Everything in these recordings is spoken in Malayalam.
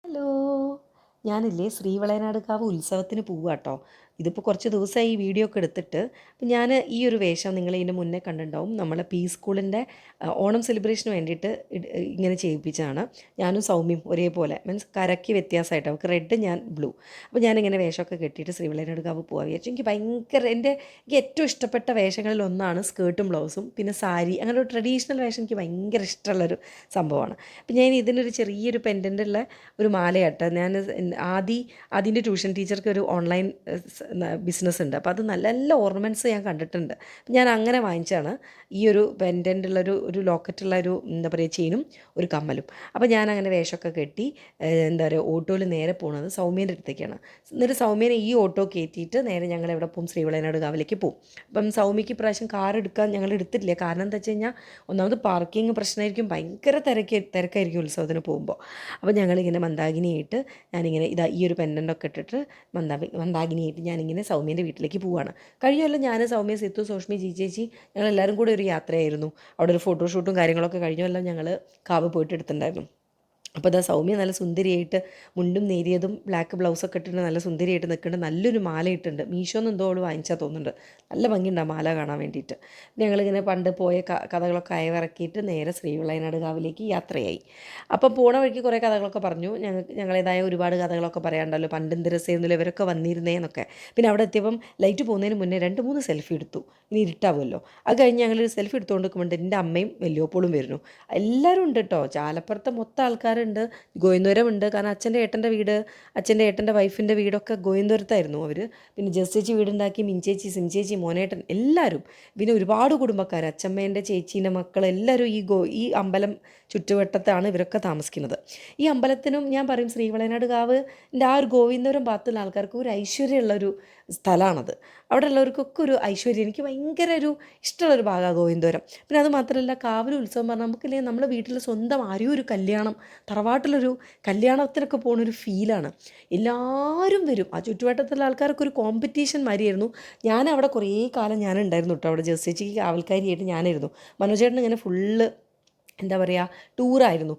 ഹലോ. ഞാനില്ലേ ശ്രീവളയനാട് കാവ് ഉത്സവത്തിന് പോവാട്ടോ. ഇതിപ്പോൾ കുറച്ച് ദിവസമായി ഈ വീഡിയോ ഒക്കെ എടുത്തിട്ട്. അപ്പം ഞാൻ ഈ ഒരു വേഷം നിങ്ങൾ ഇതിന് മുന്നേ കണ്ടിട്ടുണ്ടാവും. നമ്മളെ പി സ്കൂളിൻ്റെ ഓണം സെലിബ്രേഷന് വേണ്ടിയിട്ട് ഇങ്ങനെ ചെയ്യിപ്പിച്ചതാണ്. ഞാനും സൗമ്യയും ഒരേപോലെ, മീൻസ് കരയ്ക്ക് വ്യത്യാസമായിട്ട്, അവൾക്ക് റെഡ്, ഞാൻ ബ്ലൂ. അപ്പോൾ ഞാനിങ്ങനെ വേഷമൊക്കെ കെട്ടിയിട്ട് ശ്രീവളയനാട് കാവ് പോകാൻ വിചാരിച്ചു. എനിക്ക് ഭയങ്കര എനിക്ക് ഏറ്റവും ഇഷ്ടപ്പെട്ട വേഷങ്ങളിൽ ഒന്നാണ് സ്കേർട്ടും ബ്ലൗസും പിന്നെ സാരി. അങ്ങനെ ഒരു ട്രഡീഷണൽ വേഷം എനിക്ക് ഭയങ്കര ഇഷ്ടമുള്ളൊരു സംഭവമാണ്. അപ്പം ഞാൻ ഇതിനൊരു ചെറിയൊരു പെൻഡൻ്റുള്ള ഒരു മാലയാട്ടോ. ഞാൻ അതിൻ്റെ ട്യൂഷൻ ടീച്ചർക്ക് ഒരു ഓൺലൈൻ ബിസിനസ് ഉണ്ട്. അപ്പോൾ അത് നല്ല നല്ല ഓർണമെൻറ്റ്സ് ഞാൻ കണ്ടിട്ടുണ്ട്. ഞാൻ അങ്ങനെ വാങ്ങിച്ചാണ് ഈ ഒരു പെൻഡൻ്റുള്ളൊരു ലോക്കറ്റുള്ള ഒരു എന്താ പറയുക ചെയിനും ഒരു കമ്മലും. അപ്പോൾ ഞാൻ അങ്ങനെ വേഷമൊക്കെ കെട്ടി എന്താ പറയുക ഓട്ടോയിൽ നേരെ പോകുന്നത് സൗമ്യൻ്റെ അടുത്തേക്കാണ്. എന്നിട്ട് സൗമ്യനെ ഈ ഓട്ടോ കയറ്റിയിട്ട് നേരെ ഞങ്ങൾ എവിടെ പോകും, ശ്രീവളയനാട് കാവിലേക്ക് പോകും. അപ്പം സൗമ്യക്ക് ഇപ്രാവശ്യം കാർ എടുക്കാൻ ഞങ്ങൾ എടുത്തിട്ടില്ല. കാരണം എന്താ വെച്ച് കഴിഞ്ഞാൽ ഒന്നാമത് പാർക്കിംഗ് പ്രശ്നമായിരിക്കും, ഭയങ്കര തിരക്കായിരിക്കും ഉത്സവത്തിന് പോകുമ്പോൾ. അപ്പോൾ ഞങ്ങളിങ്ങനെ മന്ദാകിനിയായിട്ട് ഞാനിങ്ങനെ ഈ ഒരു പെൻഡൻ്റൊക്കെ ഇട്ടിട്ട് മന്ദാകിനിയായിട്ട് ഞാനിങ്ങനെ സൗമ്യൻ്റെ വീട്ടിലേക്ക് പോവുകയാണ്. കഴിഞ്ഞല്ലോ ഞാൻ, സൗമ്യ, സിത്തു, സോഷ്മി, ചേച്ചി ഞങ്ങളെല്ലാവരും കൂടെ ഒരു യാത്രയായിരുന്നു. അവിടെ ഒരു ഫോട്ടോഷൂട്ടും കാര്യങ്ങളൊക്കെ കഴിഞ്ഞല്ലോ ഞങ്ങൾ കാവ് പോയിട്ട് എടുത്തിട്ടുണ്ടായിരുന്നു. അപ്പോൾ അതാ സൗമ്യ നല്ല സുന്ദരിയായിട്ട് മുണ്ടും നേരിയതും ബ്ലാക്ക് ബ്ലൗസൊക്കെ ഇട്ടിട്ട് നല്ല സുന്ദരിയായിട്ട് നിൽക്കുന്നുണ്ട്. നല്ലൊരു മാല ഇട്ടുണ്ട്. മീഷോന്ന് എന്തോ അവൾ വാങ്ങിച്ചാൽ തോന്നുന്നുണ്ട്. നല്ല ഭംഗിയുണ്ട് ആ മാല കാണാൻ വേണ്ടിയിട്ട്. ഞങ്ങളിങ്ങനെ പണ്ട് പോയ കഥകളൊക്കെ അയവിറക്കിയിട്ട് നേരെ ശ്രീവളയനാട് കാവിലേക്ക് യാത്രയായി. അപ്പോൾ പോണ വഴിക്ക് കുറേ കഥകളൊക്കെ പറഞ്ഞു. ഞങ്ങളേതായ ഒരുപാട് കഥകളൊക്കെ പറയാനുണ്ടല്ലോ. പണ്ട് എന്ത് രസമായിരുന്നില്ല ഇവരൊക്കെ വന്നിരുന്നേന്നൊക്കെ. പിന്നെ അവിടെ എത്തിയപ്പം ലൈറ്റ് പോകുന്നതിന് മുന്നേ 2-3 സെൽഫി എടുത്തു. ഇനി ഇരുട്ടാവുമല്ലോ. അത് കഴിഞ്ഞ് ഞങ്ങളൊരു സെൽഫി എടുത്തുകൊണ്ട് നിൽക്കുമ്പോൾ എൻ്റെ അമ്മയും വലിയോപ്പോളും വരുന്നു. എല്ലാവരും ഉണ്ട് കേട്ടോ. ചാലപ്പുറത്തെ മൊത്തം ആൾക്കാരുണ്ട്. ഗോവിന്ദപുരമുണ്ട്. കാരണം അച്ഛൻ്റെ ഏട്ടൻ്റെ വൈഫിൻ്റെ വീടൊക്കെ ഗോവിന്ദപുരത്തായിരുന്നു അവർ. പിന്നെ ജസ്റ്റേച്ചി വീടുണ്ടാക്കി, മിഞ്ചേച്ചി, സിംചേച്ചി, മോനേട്ടൻ എല്ലാവരും. പിന്നെ ഒരുപാട് കുടുംബക്കാർ, അച്ഛമ്മേൻ്റെ ചേച്ചീൻ്റെ മക്കൾ എല്ലാവരും ഈ അമ്പലം ചുറ്റുവട്ടത്താണ് ഇവരൊക്കെ താമസിക്കുന്നത്. ഈ അമ്പലത്തിനും ഞാൻ പറയും ശ്രീവളയനാട് കാവിൻ്റെ ആ ഒരു ഗോവിന്ദപുരം ഭാഗത്തുള്ള ആൾക്കാർക്ക് ഒരു ഐശ്വര്യമുള്ളൊരു സ്ഥലമാണത്. അവിടെ ഉള്ളവർക്കൊക്കെ ഒരു ഐശ്വര്യം. എനിക്ക് ഭയങ്കര ഒരു ഇഷ്ടമുള്ളൊരു ഭാഗമാണ് ഗോവിന്ദപുരം. പിന്നെ അത് മാത്രമല്ല കാവിലെ ഉത്സവം പറഞ്ഞാൽ നമുക്കില്ലെങ്കിൽ നമ്മുടെ വീട്ടിൽ സ്വന്തം ആരെയും ഒരു കല്യാണം, തറവാട്ടിലൊരു കല്യാണത്തിനൊക്കെ പോകുന്നൊരു ഫീലാണ്. എല്ലാവരും വരും. ആ ചുറ്റുവട്ടത്തുള്ള ആൾക്കാർക്ക് ഒരു കോമ്പറ്റീഷൻ മാതിരിയായിരുന്നു. ഞാൻ അവിടെ കുറേ കാലം ഞാനുണ്ടായിരുന്നു കേട്ടോ. അവിടെ ജസ്റ്റേച്ചിക്ക് കാവൽക്കാരിയായിട്ട് ഞാനായിരുന്നു. മനോജേട്ടൻ ഇങ്ങനെ ഫുള്ള് എന്താ പറയുക ടൂറായിരുന്നു.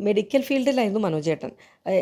മെഡിക്കൽ ഫീൽഡിലായിരുന്നു മനോജേട്ടൻ.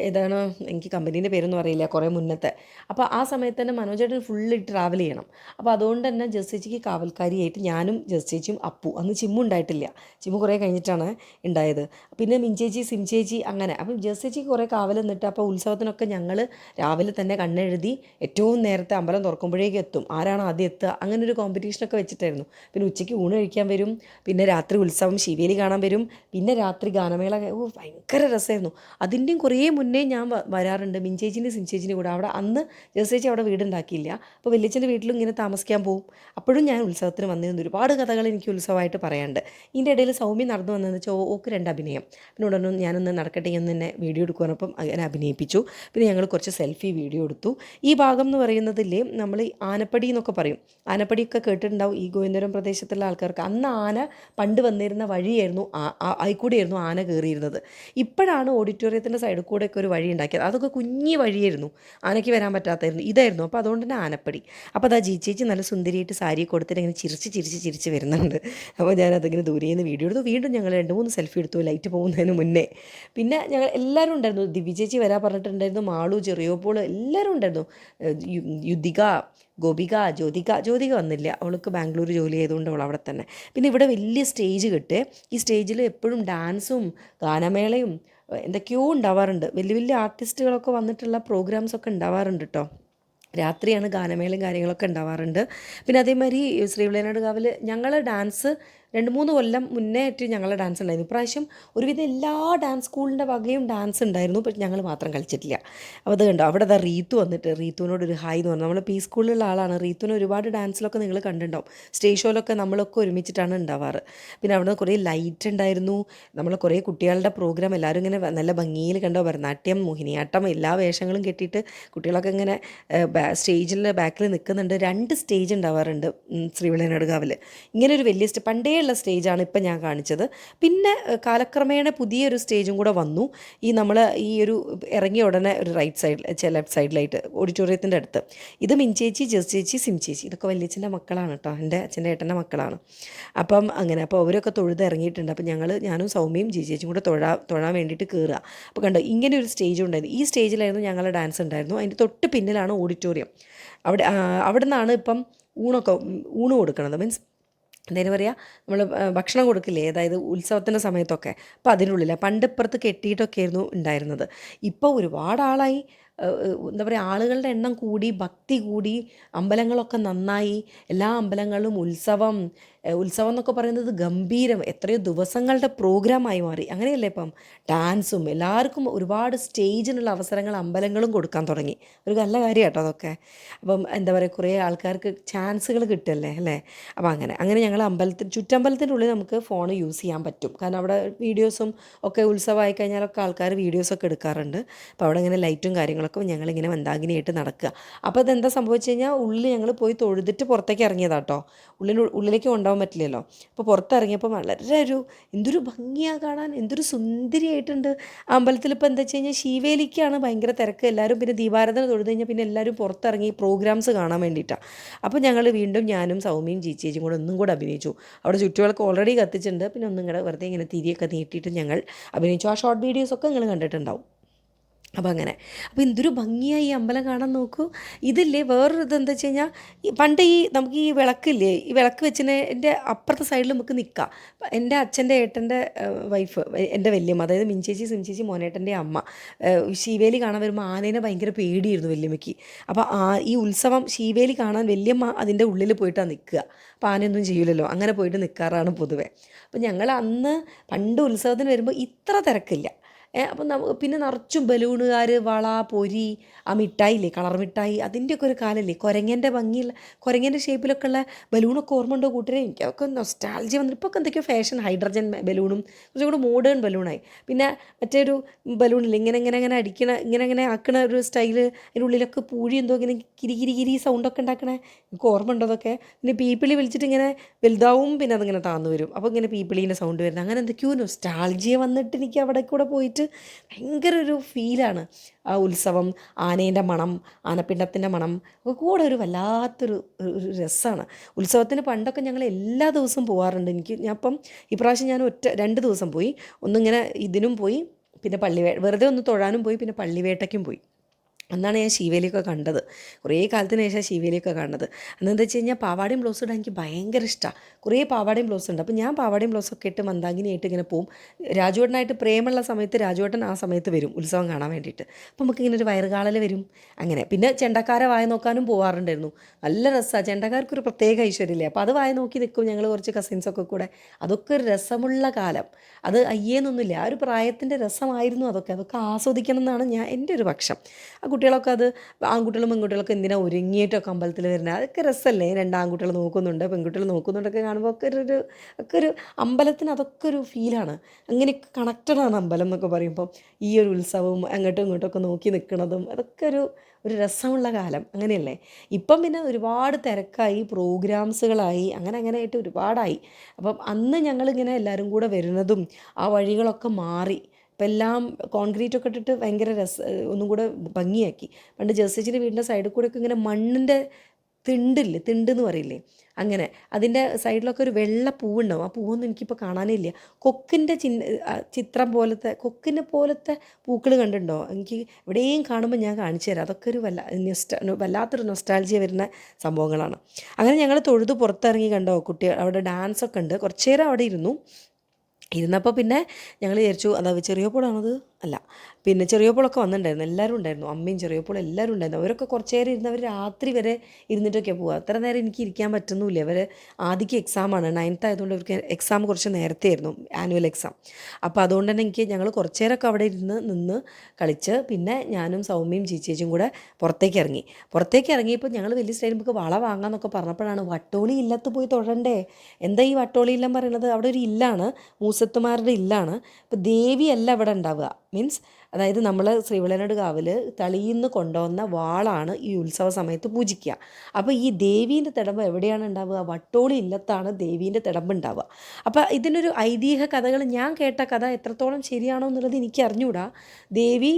ഏതാണ് എനിക്ക് കമ്പനീൻ്റെ പേരൊന്നും അറിയില്ല, കുറേ മുന്നത്തെ. അപ്പോൾ ആ സമയത്ത് തന്നെ മനോജേട്ടൻ ഫുള്ള് ട്രാവൽ ചെയ്യണം. അപ്പോൾ അതുകൊണ്ട് തന്നെ ജസ്റ്റേച്ചിക്ക് കാവൽക്കാരിയായിട്ട് ഞാനും ജസ്റ്റേച്ചിയും അപ്പു. അന്ന് ചിമ്മു ഉണ്ടായിട്ടില്ല. ചിമ്മു കുറേ കഴിഞ്ഞിട്ടാണ് ഉണ്ടായത്. പിന്നെ മിഞ്ചേച്ചി, സിംചേച്ചി അങ്ങനെ. അപ്പം ജസ്റ്റേച്ചിക്ക് കുറേ കാവൽ നിന്നിട്ട് അപ്പോൾ ഉത്സവത്തിനൊക്കെ ഞങ്ങൾ രാവിലെ തന്നെ കണ്ണെഴുതി ഏറ്റവും നേരത്തെ അമ്പലം തുറക്കുമ്പോഴേക്കും എത്തും. ആരാണ് ആദ്യം എത്തുക, അങ്ങനെ ഒരു കോമ്പറ്റീഷനൊക്കെ വെച്ചിട്ടായിരുന്നു. പിന്നെ ഉച്ചയ്ക്ക് ഊണ് കഴിക്കാൻ വരും. പിന്നെ രാത്രി ഉത്സവം ശിവേലി കാണാൻ വരും. പിന്നെ രാത്രി ഗാനമേള. ഭയങ്കര രസമായിരുന്നു. അതിൻ്റെയും കുറേ മുന്നേ ഞാൻ വരാറുണ്ട് മിഞ്ചേച്ചിൻ്റെ സിംചേച്ചിൻ്റെ കൂടെ. അവിടെ അന്ന് ജേഴ്സേച്ചി അവിടെ വീടുണ്ടാക്കിയില്ല. അപ്പോൾ വലിയച്ഛൻ്റെ വീട്ടിലും ഇങ്ങനെ താമസിക്കാൻ പോവും. അപ്പോഴും ഞാൻ ഉത്സവത്തിന് വന്നിരുന്നു. ഒരുപാട് കഥകൾ എനിക്ക് ഉത്സവമായിട്ട് പറയാനുണ്ട്. ഇതിൻ്റെ ഇടയിൽ സൗമ്യ നടന്നു വന്നതെന്ന് വെച്ചാൽ ഓക്ക് 2 അഭിനയം. പിന്നെ ഉടനെ ഞാനൊന്ന് നടക്കട്ടെ എന്ന് തന്നെ വീഡിയോ എടുക്കുവാനപ്പം അങ്ങനെ അഭിനയിപ്പിച്ചു. പിന്നെ ഞങ്ങൾ കുറച്ച് സെൽഫി വീഡിയോ എടുത്തു. ഈ ഭാഗം എന്ന് പറയുന്നതില്ലേ നമ്മൾ ആനപ്പടി എന്നൊക്കെ പറയും. ആനപ്പടിയൊക്കെ കേട്ടിട്ടുണ്ടാവും ഈ ഗോവിന്ദപുരം പ്രദേശത്തുള്ള ആൾക്കാർക്ക്. അന്ന് ആന പണ്ട് വന്നിരുന്ന വഴിയായിരുന്നു, ആയിക്കൂടിയായിരുന്നു ആന കയറിയിരുന്നത്. ഇപ്പോഴാണ് ഓഡിറ്റോറിയത്തിൻ്റെ സൈഡിൽ കൂടെയൊക്കെ ഒരു വഴി ഉണ്ടാക്കിയത്. അതൊക്കെ കുഞ്ഞി വഴിയായിരുന്നു, ആനയ്ക്ക് വരാൻ പറ്റാത്തായിരുന്നു. ഇതായിരുന്നു. അപ്പോൾ അതുകൊണ്ട് തന്നെ ആനപ്പടി. അപ്പോൾ അതാ ചേച്ചി നല്ല സുന്ദരിയായിട്ട് സാരി കൊടുത്തിട്ട് ഇങ്ങനെ ചിരിച്ച് വരുന്നുണ്ട്. അപ്പോൾ ഞാനതിങ്ങനെ ദൂരെ നിന്ന് വീഡിയോ എടുത്തു. വീണ്ടും ഞങ്ങൾ 2-3 സെൽഫി എടുത്തു ലൈറ്റ് പോകുന്നതിന് മുന്നേ. പിന്നെ ഞങ്ങൾ എല്ലാവരും ഉണ്ടായിരുന്നു. ദിവ്യ ചേച്ചി വരാൻ പറഞ്ഞിട്ടുണ്ടായിരുന്നു. മാളു, ചെറിയോപ്പോൾ എല്ലാവരും ഉണ്ടായിരുന്നു. യുദ്ധിക, ഗോപിക, ജ്യോതിക വന്നില്ല. അവൾക്ക് ബാംഗ്ലൂർ ജോലി ചെയ്തുകൊണ്ട് അവൾ അവിടെ തന്നെ. പിന്നെ ഇവിടെ വലിയ സ്റ്റേജ് കിട്ടേ. ഈ സ്റ്റേജിൽ എപ്പോഴും ഡാൻസും ഗാനമേളയും എന്തൊക്കെയോ ഉണ്ടാവാറുണ്ട്. വലിയ വലിയ ആർട്ടിസ്റ്റുകളൊക്കെ വന്നിട്ടുള്ള പ്രോഗ്രാംസൊക്കെ ഉണ്ടാവാറുണ്ട് കേട്ടോ. രാത്രിയാണ് ഗാനമേളയും കാര്യങ്ങളൊക്കെ ഉണ്ടാവാറുണ്ട്. പിന്നെ അതേമാതിരി ശ്രീവളയനാട് കാവിൽ ഞങ്ങൾ ഡാൻസ് 2-3 കൊല്ലം മുന്നേ ആയിട്ട് ഞങ്ങളെ ഡാൻസ് ഉണ്ടായിരുന്നു. ഇപ്രാവശ്യം ഒരുവിധം എല്ലാ ഡാൻസ് സ്കൂളിൻ്റെ വകയും ഡാൻസ് ഉണ്ടായിരുന്നു. പക്ഷെ ഞങ്ങൾ മാത്രം കളിച്ചിട്ടില്ല. അപ്പോൾ അത് കണ്ടോ, അവിടെ അതാ റീത്തു വന്നിട്ട് റീത്തുവിനോടൊരു ഹായ് എന്ന് പറഞ്ഞു. നമ്മൾ പി സ്കൂളിലുള്ള ആളാണ്. റീത്തുവിന് ഒരുപാട് ഡാൻസിലൊക്കെ നിങ്ങൾ കണ്ടിട്ടുണ്ടാവും. സ്റ്റേജ് ഷോയിലൊക്കെ നമ്മളൊക്കെ ഒരുമിച്ചിട്ടാണ് ഉണ്ടാവാറ്. പിന്നെ അവിടെ കുറേ ലൈറ്റ് ഉണ്ടായിരുന്നു. നമ്മൾ കുറേ കുട്ടികളുടെ പ്രോഗ്രാം എല്ലാവരും ഇങ്ങനെ നല്ല ഭംഗിയിൽ കണ്ടോ, ഭരതനാട്യം, മോഹിനിയാട്ടം എല്ലാ വേഷങ്ങളും കെട്ടിയിട്ട് കുട്ടികളൊക്കെ ഇങ്ങനെ സ്റ്റേജിൽ ബാക്കിൽ നിൽക്കുന്നുണ്ട്. 2 സ്റ്റേജ് ഉണ്ടാവാറുണ്ട് ശ്രീവളയനാട് കാവിൽ. ഇങ്ങനെ ഒരു വലിയ പണ്ടേ ഉള്ള സ്റ്റേജാണ് ഇപ്പം ഞാൻ കാണിച്ചത്. പിന്നെ കാലക്രമേണ പുതിയൊരു സ്റ്റേജും കൂടെ വന്നു. ഈ നമ്മൾ ഈ ഒരു ഇറങ്ങിയ ഉടനെ ഒരു റൈറ്റ് സൈഡിൽ ലെഫ്റ്റ് സൈഡിലായിട്ട് ഓഡിറ്റോറിയത്തിൻ്റെ അടുത്ത്. ഇത് മിൻചേച്ചി, ജസ് ചേച്ചി, സിം ചേച്ചി, ഇതൊക്കെ വല്യച്ഛൻ്റെ മക്കളാണ് കേട്ടോ, എൻ്റെ അച്ഛൻ്റെ ഏട്ടൻ്റെ മക്കളാണ്. അപ്പം അങ്ങനെ അപ്പോൾ അവരൊക്കെ തൊഴുത് ഇറങ്ങിയിട്ടുണ്ട്. അപ്പം ഞാനും സൗമ്യയും ചേച്ചിയും കൂടെ തൊഴാൻ വേണ്ടിയിട്ട് കയറുക. അപ്പോൾ കണ്ടോ ഇങ്ങനെ ഒരു സ്റ്റേജ് ഉണ്ടായിരുന്നു. ഈ സ്റ്റേജിലായിരുന്നു ഞങ്ങളുടെ ഡാൻസ് ഉണ്ടായിരുന്നു. അതിൻ്റെ തൊട്ട് പിന്നിലാണ് ഓഡിറ്റോറിയം. അവിടെ നിന്നാണ് ഇപ്പം ഊണ് കൊടുക്കണത്. മീൻസ് എന്തായാലും പറയുക, നമ്മൾ ഭക്ഷണം കൊടുക്കില്ലേ, അതായത് ഉത്സവത്തിൻ്റെ സമയത്തൊക്കെ. അപ്പോൾ അതിനുള്ളിൽ പണ്ട് ഇപ്പുറത്ത് കെട്ടിയിട്ടൊക്കെ ആയിരുന്നു ഉണ്ടായിരുന്നത്. ഇപ്പോൾ ഒരുപാട് ആളായി, എന്താ പറയുക, ആളുകളുടെ എണ്ണം കൂടി, ഭക്തി കൂടി, അമ്പലങ്ങളൊക്കെ നന്നായി. എല്ലാ അമ്പലങ്ങളിലും ഉത്സവം എന്നൊക്കെ പറയുന്നത് ഗംഭീരം, എത്രയോ ദിവസങ്ങളുടെ പ്രോഗ്രാമായി മാറി. അങ്ങനെയല്ലേ ഇപ്പം ഡാൻസും എല്ലാവർക്കും ഒരുപാട് സ്റ്റേജിനുള്ള അവസരങ്ങൾ അമ്പലങ്ങളും കൊടുക്കാൻ തുടങ്ങി. ഒരു നല്ല കാര്യം കേട്ടോ അതൊക്കെ. അപ്പം എന്താ പറയുക, കുറേ ആൾക്കാർക്ക് ചാൻസുകൾ കിട്ടുമല്ലേ അല്ലേ. അപ്പോൾ അങ്ങനെ ഞങ്ങൾ ചുറ്റമ്പലത്തിൻ്റെ ഉള്ളിൽ നമുക്ക് ഫോൺ യൂസ് ചെയ്യാൻ പറ്റും. കാരണം അവിടെ വീഡിയോസും ഒക്കെ, ഉത്സവമായി കഴിഞ്ഞാലൊക്കെ ആൾക്കാർ വീഡിയോസൊക്കെ എടുക്കാറുണ്ട്. അപ്പോൾ അവിടെ ഇങ്ങനെ ലൈറ്റും കാര്യങ്ങളൊക്കെ ഞങ്ങളിങ്ങനെ മന്ദാകിനിയായിട്ട് നടക്കുക. അപ്പോൾ അതെന്താ സംഭവിച്ചു കഴിഞ്ഞാൽ, ഉള്ളിൽ ഞങ്ങൾ പോയി തൊഴുതിട്ട് പുറത്തേക്ക് ഇറങ്ങിയതാട്ടോ. ഉള്ളിലേക്ക് കൊണ്ടുപോകാൻ പറ്റില്ലല്ലോ. അപ്പോൾ പുറത്തിറങ്ങിയപ്പോൾ വളരെ എന്തൊരു ഭംഗിയാണ് കാണാൻ, എന്തൊരു സുന്ദരിയായിട്ടുണ്ട് അമ്പലത്തിൽ. ഇപ്പോൾ എന്താ വെച്ച് കഴിഞ്ഞാൽ ശീവേലിക്കാണ് ഭയങ്കര തിരക്ക്. എല്ലാവരും പിന്നെ ദീപാരാധന തൊഴുത് കഴിഞ്ഞാൽ പിന്നെ എല്ലാവരും പുറത്തിറങ്ങി പ്രോഗ്രാംസ് കാണാൻ വേണ്ടിയിട്ടാണ്. അപ്പോൾ ഞങ്ങൾ വീണ്ടും ഞാനും സൗമ്യയും ചേച്ചിയും കൂടെ ഒന്നും കൂടെ അഭിനയിച്ചു. അവിടെ ചുറ്റുവിളക്ക് ഓൾറെഡി കത്തിച്ചിട്ടുണ്ട്. പിന്നെ ഒന്നും കൂടെ വെറുതെ ഇങ്ങനെ തിരിയൊക്കെ നീട്ടിയിട്ട് ഞങ്ങൾ അഭിനയിച്ചു. ആ ഷോർട്ട് വീഡിയോസൊക്കെ നിങ്ങൾ കണ്ടിട്ടുണ്ടാവും. അപ്പോൾ അപ്പോൾ എന്തൊരു ഭംഗിയായി ഈ അമ്പലം കാണാൻ നോക്കൂ. ഇതില്ലേ വേറൊരു ഇതെന്താ വെച്ച് കഴിഞ്ഞാൽ, പണ്ട് നമുക്ക് ഈ വിളക്കില്ലേ, ഈ വിളക്ക് വെച്ചതിൻ്റെ അപ്പുറത്തെ സൈഡിൽ നമുക്ക് നിൽക്കാം. എൻ്റെ അച്ഛൻ്റെ ഏട്ടൻ്റെ വൈഫ്, എൻ്റെ വല്യമ്മ, അതായത് മിൻചേച്ചി, സിംചേച്ചി, മോനേട്ടൻ്റെ അമ്മ, ശീവേലി കാണാൻ വരുമ്പോൾ ആനേനെ ഭയങ്കര പേടിയായിരുന്നു വല്യമ്മയ്ക്ക്. അപ്പോൾ ഈ ഉത്സവം ശീവേലി കാണാൻ വല്യമ്മ അതിൻ്റെ ഉള്ളിൽ പോയിട്ടാണ് നിൽക്കുക. അപ്പോൾ ആനയൊന്നും ചെയ്യില്ലല്ലോ, അങ്ങനെ പോയിട്ട് നിൽക്കാറാണ് പൊതുവെ. അപ്പോൾ ഞങ്ങൾ അന്ന് പണ്ട് ഉത്സവത്തിന് വരുമ്പോൾ ഇത്ര തിരക്കില്ല. അപ്പം പിന്നെ നിറച്ചും ബലൂണുകാർ, വള, പൊരി, ആ മിഠായില്ലേ, കളർ മിഠായി, അതിൻ്റെയൊക്കെ ഒരു കാലല്ലേ. കുരങ്ങൻ്റെ ഭംഗിയുള്ള, കുരങ്ങൻ്റെ ഷേപ്പിലൊക്കെ ഉള്ള ബലൂണൊക്കെ ഓർമ്മ ഉണ്ടോ കൂട്ടരെ? എനിക്കൊക്കെ നൊസ്റ്റാൾജിയ വന്നിട്ട്. ഇപ്പോൾ എന്തൊക്കെയോ ഫാഷൻ, ഹൈഡ്രജൻ ബലൂണും കുറച്ചും കൂടെ മോഡേൺ ബലൂണായി. പിന്നെ മറ്റൊരു ബലൂണില്ലേ, ഇങ്ങനെ അടിക്കണ, ഇങ്ങനെ ആക്കണ ഒരു സ്റ്റൈല്, അതിനുള്ളിലൊക്കെ പൂഴി എന്തോ ഇങ്ങനെ കിരി സൗണ്ടൊക്കെ ഉണ്ടാക്കണേ, എനിക്ക് ഓർമ്മ ഉണ്ടോ അതൊക്കെ. പിന്നെ പീപ്പിളി വിളിച്ചിട്ട് ഇങ്ങനെ വലുതാവും, പിന്നെ അതിങ്ങനെ താന്നു വരും. അപ്പോൾ ഇങ്ങനെ പീപ്പിളീൻ്റെ സൗണ്ട് വരുന്നത്, അങ്ങനെ എന്തൊക്കെയോ നൊസ്റ്റാൾജിയ വന്നിട്ട് എനിക്ക് അവിടെ കൂടെ പോയിട്ട് ഭയങ്കര ഒരു ഫീലാണ്. ആ ഉത്സവം, ആനേൻ്റെ മണം, ആനപ്പിണ്ടത്തിൻ്റെ മണം ഒക്കെ കൂടെ ഒരു വല്ലാത്തൊരു രസമാണ്. ഉത്സവത്തിന് പണ്ടൊക്കെ ഞങ്ങൾ എല്ലാ ദിവസവും പോകാറുണ്ട്. ഞാൻ ഇപ്രാവശ്യം ഞാൻ 2 ദിവസം പോയി. ഒന്നിങ്ങനെ ഇതിനും പോയി, പിന്നെ വെറുതെ ഒന്ന് തൊഴാനും പോയി, പിന്നെ പള്ളിവേട്ടയ്ക്കും പോയി. അന്നാണ് ഞാൻ ശീവേലിയൊക്കെ കണ്ടത്. കുറേ കാലത്തിന് ശേഷം ശീവേലിയൊക്കെ കണ്ടത്. അന്നെന്താ വെച്ച് കഴിഞ്ഞാൽ പാവാടയും ബ്ലൗസും ഇടാൻ എനിക്ക് ഭയങ്കര ഇഷ്ടമാണ്. കുറേ പാവാടയും ബ്ലൗസും ഉണ്ട്. അപ്പോൾ ഞാൻ പാവാടയും ബ്ലൗസൊക്കെ ഇട്ട് മന്ദാകിനിയായിട്ട് ഇങ്ങനെ പോവും. രാജുവേട്ടനായിട്ട് പ്രേമുള്ള സമയത്ത് രാജുവേട്ടൻ ആ സമയത്ത് വരും ഉത്സവം കാണാൻ വേണ്ടിയിട്ട്. അപ്പോൾ നമുക്കിങ്ങനെ ഒരു വയറുകാളൽ വരും. അങ്ങനെ പിന്നെ ചെണ്ടക്കാരെ വായ നോക്കാനും പോകാറുണ്ടായിരുന്നു. നല്ല രസമാണ്. ചെണ്ടക്കാർക്കൊരു പ്രത്യേക ഐശ്വര്യമില്ലേ. അപ്പോൾ അത് വായ നോക്കി നിൽക്കും ഞങ്ങൾ കുറച്ച് കസിൻസൊക്കെ കൂടെ. അതൊക്കെ ഒരു രസമുള്ള കാലം. അത് അയ്യേന്നൊന്നുമില്ല, ആ ഒരു പ്രായത്തിൻ്റെ രസമായിരുന്നു അതൊക്കെ ആസ്വദിക്കണം എന്നാണ് എൻ്റെ ഒരു പക്ഷം. ആ കുട്ടികളൊക്കെ ആൺകുട്ടികളും പെൺകുട്ടികളൊക്കെ എന്തിനാണ് ഒരുങ്ങിയിട്ടൊക്കെ അമ്പലത്തിൽ വരുന്നത്, അതൊക്കെ രസമല്ലേ. 2 ആൺകുട്ടികൾ നോക്കുന്നുണ്ട്, പെൺകുട്ടികൾ നോക്കുന്നുണ്ടൊക്കെ കാണുമ്പോൾ ഒക്കെ ഒരു അമ്പലത്തിന് അതൊക്കെ ഒരു ഫീലാണ്. അങ്ങനെ കണക്റ്റഡാണ് അമ്പലം എന്നൊക്കെ പറയുമ്പോൾ. ഈ ഒരു ഉത്സവവും അങ്ങോട്ടും ഇങ്ങോട്ടൊക്കെ നോക്കി നിൽക്കുന്നതും അതൊക്കെ ഒരു രസമുള്ള കാലം, അങ്ങനെയല്ലേ. ഇപ്പം പിന്നെ ഒരുപാട് തിരക്കായി, പ്രോഗ്രാംസുകളായി, അങ്ങനെയായിട്ട് ഒരുപാടായി. അപ്പം അന്ന് ഞങ്ങളിങ്ങനെ എല്ലാവരും കൂടെ വരുന്നതും ആ വഴികളൊക്കെ മാറി. ഇപ്പം എല്ലാം കോൺക്രീറ്റൊക്കെ ഇട്ടിട്ട് ഭയങ്കര ഒന്നും കൂടെ ഭംഗിയാക്കി. പണ്ട് ജേഴ്സിച്ചിൻ്റെ വീടിൻ്റെ സൈഡിൽ കൂടെയൊക്കെ ഇങ്ങനെ മണ്ണിൻ്റെ തിണ്ടെന്ന് പറയില്ലേ, അങ്ങനെ അതിൻ്റെ സൈഡിലൊക്കെ ഒരു വെള്ള പൂവുണ്ടാവും. ആ പൂവൊന്നും എനിക്കിപ്പോൾ കാണാനേ ഇല്ല. കൊക്കിൻ്റെ ചിത്രം പോലത്തെ, കൊക്കിനെ പോലത്തെ പൂക്കൾ കണ്ടിട്ടുണ്ടോ? എനിക്ക് എവിടെയും കാണുമ്പോൾ ഞാൻ കാണിച്ചു തരാം. അതൊക്കെ ഒരു വല്ലാത്തൊരു നൊസ്റ്റാൾജിയ വരുന്ന സംഭവങ്ങളാണ്. അങ്ങനെ ഞങ്ങൾ തൊഴുത് പുറത്തിറങ്ങി, കണ്ടോ കുട്ടികൾ അവിടെ ഡാൻസൊക്കെ ഉണ്ട്. കുറച്ച് നേരം അവിടെ ഇരുന്നപ്പോൾ പിന്നെ ഞങ്ങൾ വിചാരിച്ചു, അതാ ചെറിയപ്പോഴാണത് അല്ല, പിന്നെ ചെറിയപ്പോഴൊക്കെ വന്നിട്ടുണ്ടായിരുന്നു, എല്ലാവരും ഉണ്ടായിരുന്നു, അമ്മയും ചെറിയപ്പോഴും എല്ലാവരും ഉണ്ടായിരുന്നു. അവരൊക്കെ കുറച്ച് നേരം ഇരുന്നവർ രാത്രി വരെ ഇരുന്നിട്ടൊക്കെ പോവുക. അത്ര നേരം എനിക്ക് ഇരിക്കാൻ പറ്റുന്നില്ല. അവർ ആദ്യക്ക് എക്സാമാണ്, 9th ആയതുകൊണ്ട് അവർക്ക് എക്സാം കുറച്ച് നേരത്തെ ആയിരുന്നു, ആനുവൽ എക്സാം. അപ്പോൾ അതുകൊണ്ട് തന്നെ ഞങ്ങൾ കുറച്ച് നേരമൊക്കെ അവിടെ നിന്ന് കളിച്ച്, പിന്നെ ഞാനും സൗമ്യയും ചേച്ചിയും കൂടെ പുറത്തേക്ക് ഇറങ്ങിയപ്പോൾ ഞങ്ങൾ വലിയ സ്റ്റൈൽ നമുക്ക് വള വാങ്ങാമെന്നൊക്കെ പറഞ്ഞപ്പോഴാണ്, വട്ടോളി ഇല്ലത്ത് പോയി തൊഴണ്ടേ. എന്താ ഈ വട്ടോളി ഇല്ലം പറയണത്? അവിടെ ഒരു ഇല്ലാണ്, മൂസത്തുമാരുടെ ഇല്ലാണ്. ഇപ്പോൾ ദേവിയല്ല അവിടെ ഉണ്ടാവുക. മീൻസ് അതായത് നമ്മൾ ശ്രീവിളനാട് കാവിൽ തളിയിൽ നിന്ന് കൊണ്ടുവന്ന വാളാണ് ഈ ഉത്സവ സമയത്ത് പൂജിക്കുക. അപ്പോൾ ഈ ദേവീൻ്റെ തിടമ്പ് എവിടെയാണ് ഉണ്ടാവുക? വട്ടോളി ഇല്ലത്താണ് ദേവീൻ്റെ തിടമ്പ് ഉണ്ടാവുക. അപ്പോൾ ഇതിനൊരു ഐതിഹ്യ കഥകൾ, ഞാൻ കേട്ട കഥ എത്രത്തോളം ശരിയാണോ എന്നുള്ളത് എനിക്ക് അറിഞ്ഞുകൂടാ. ദേവി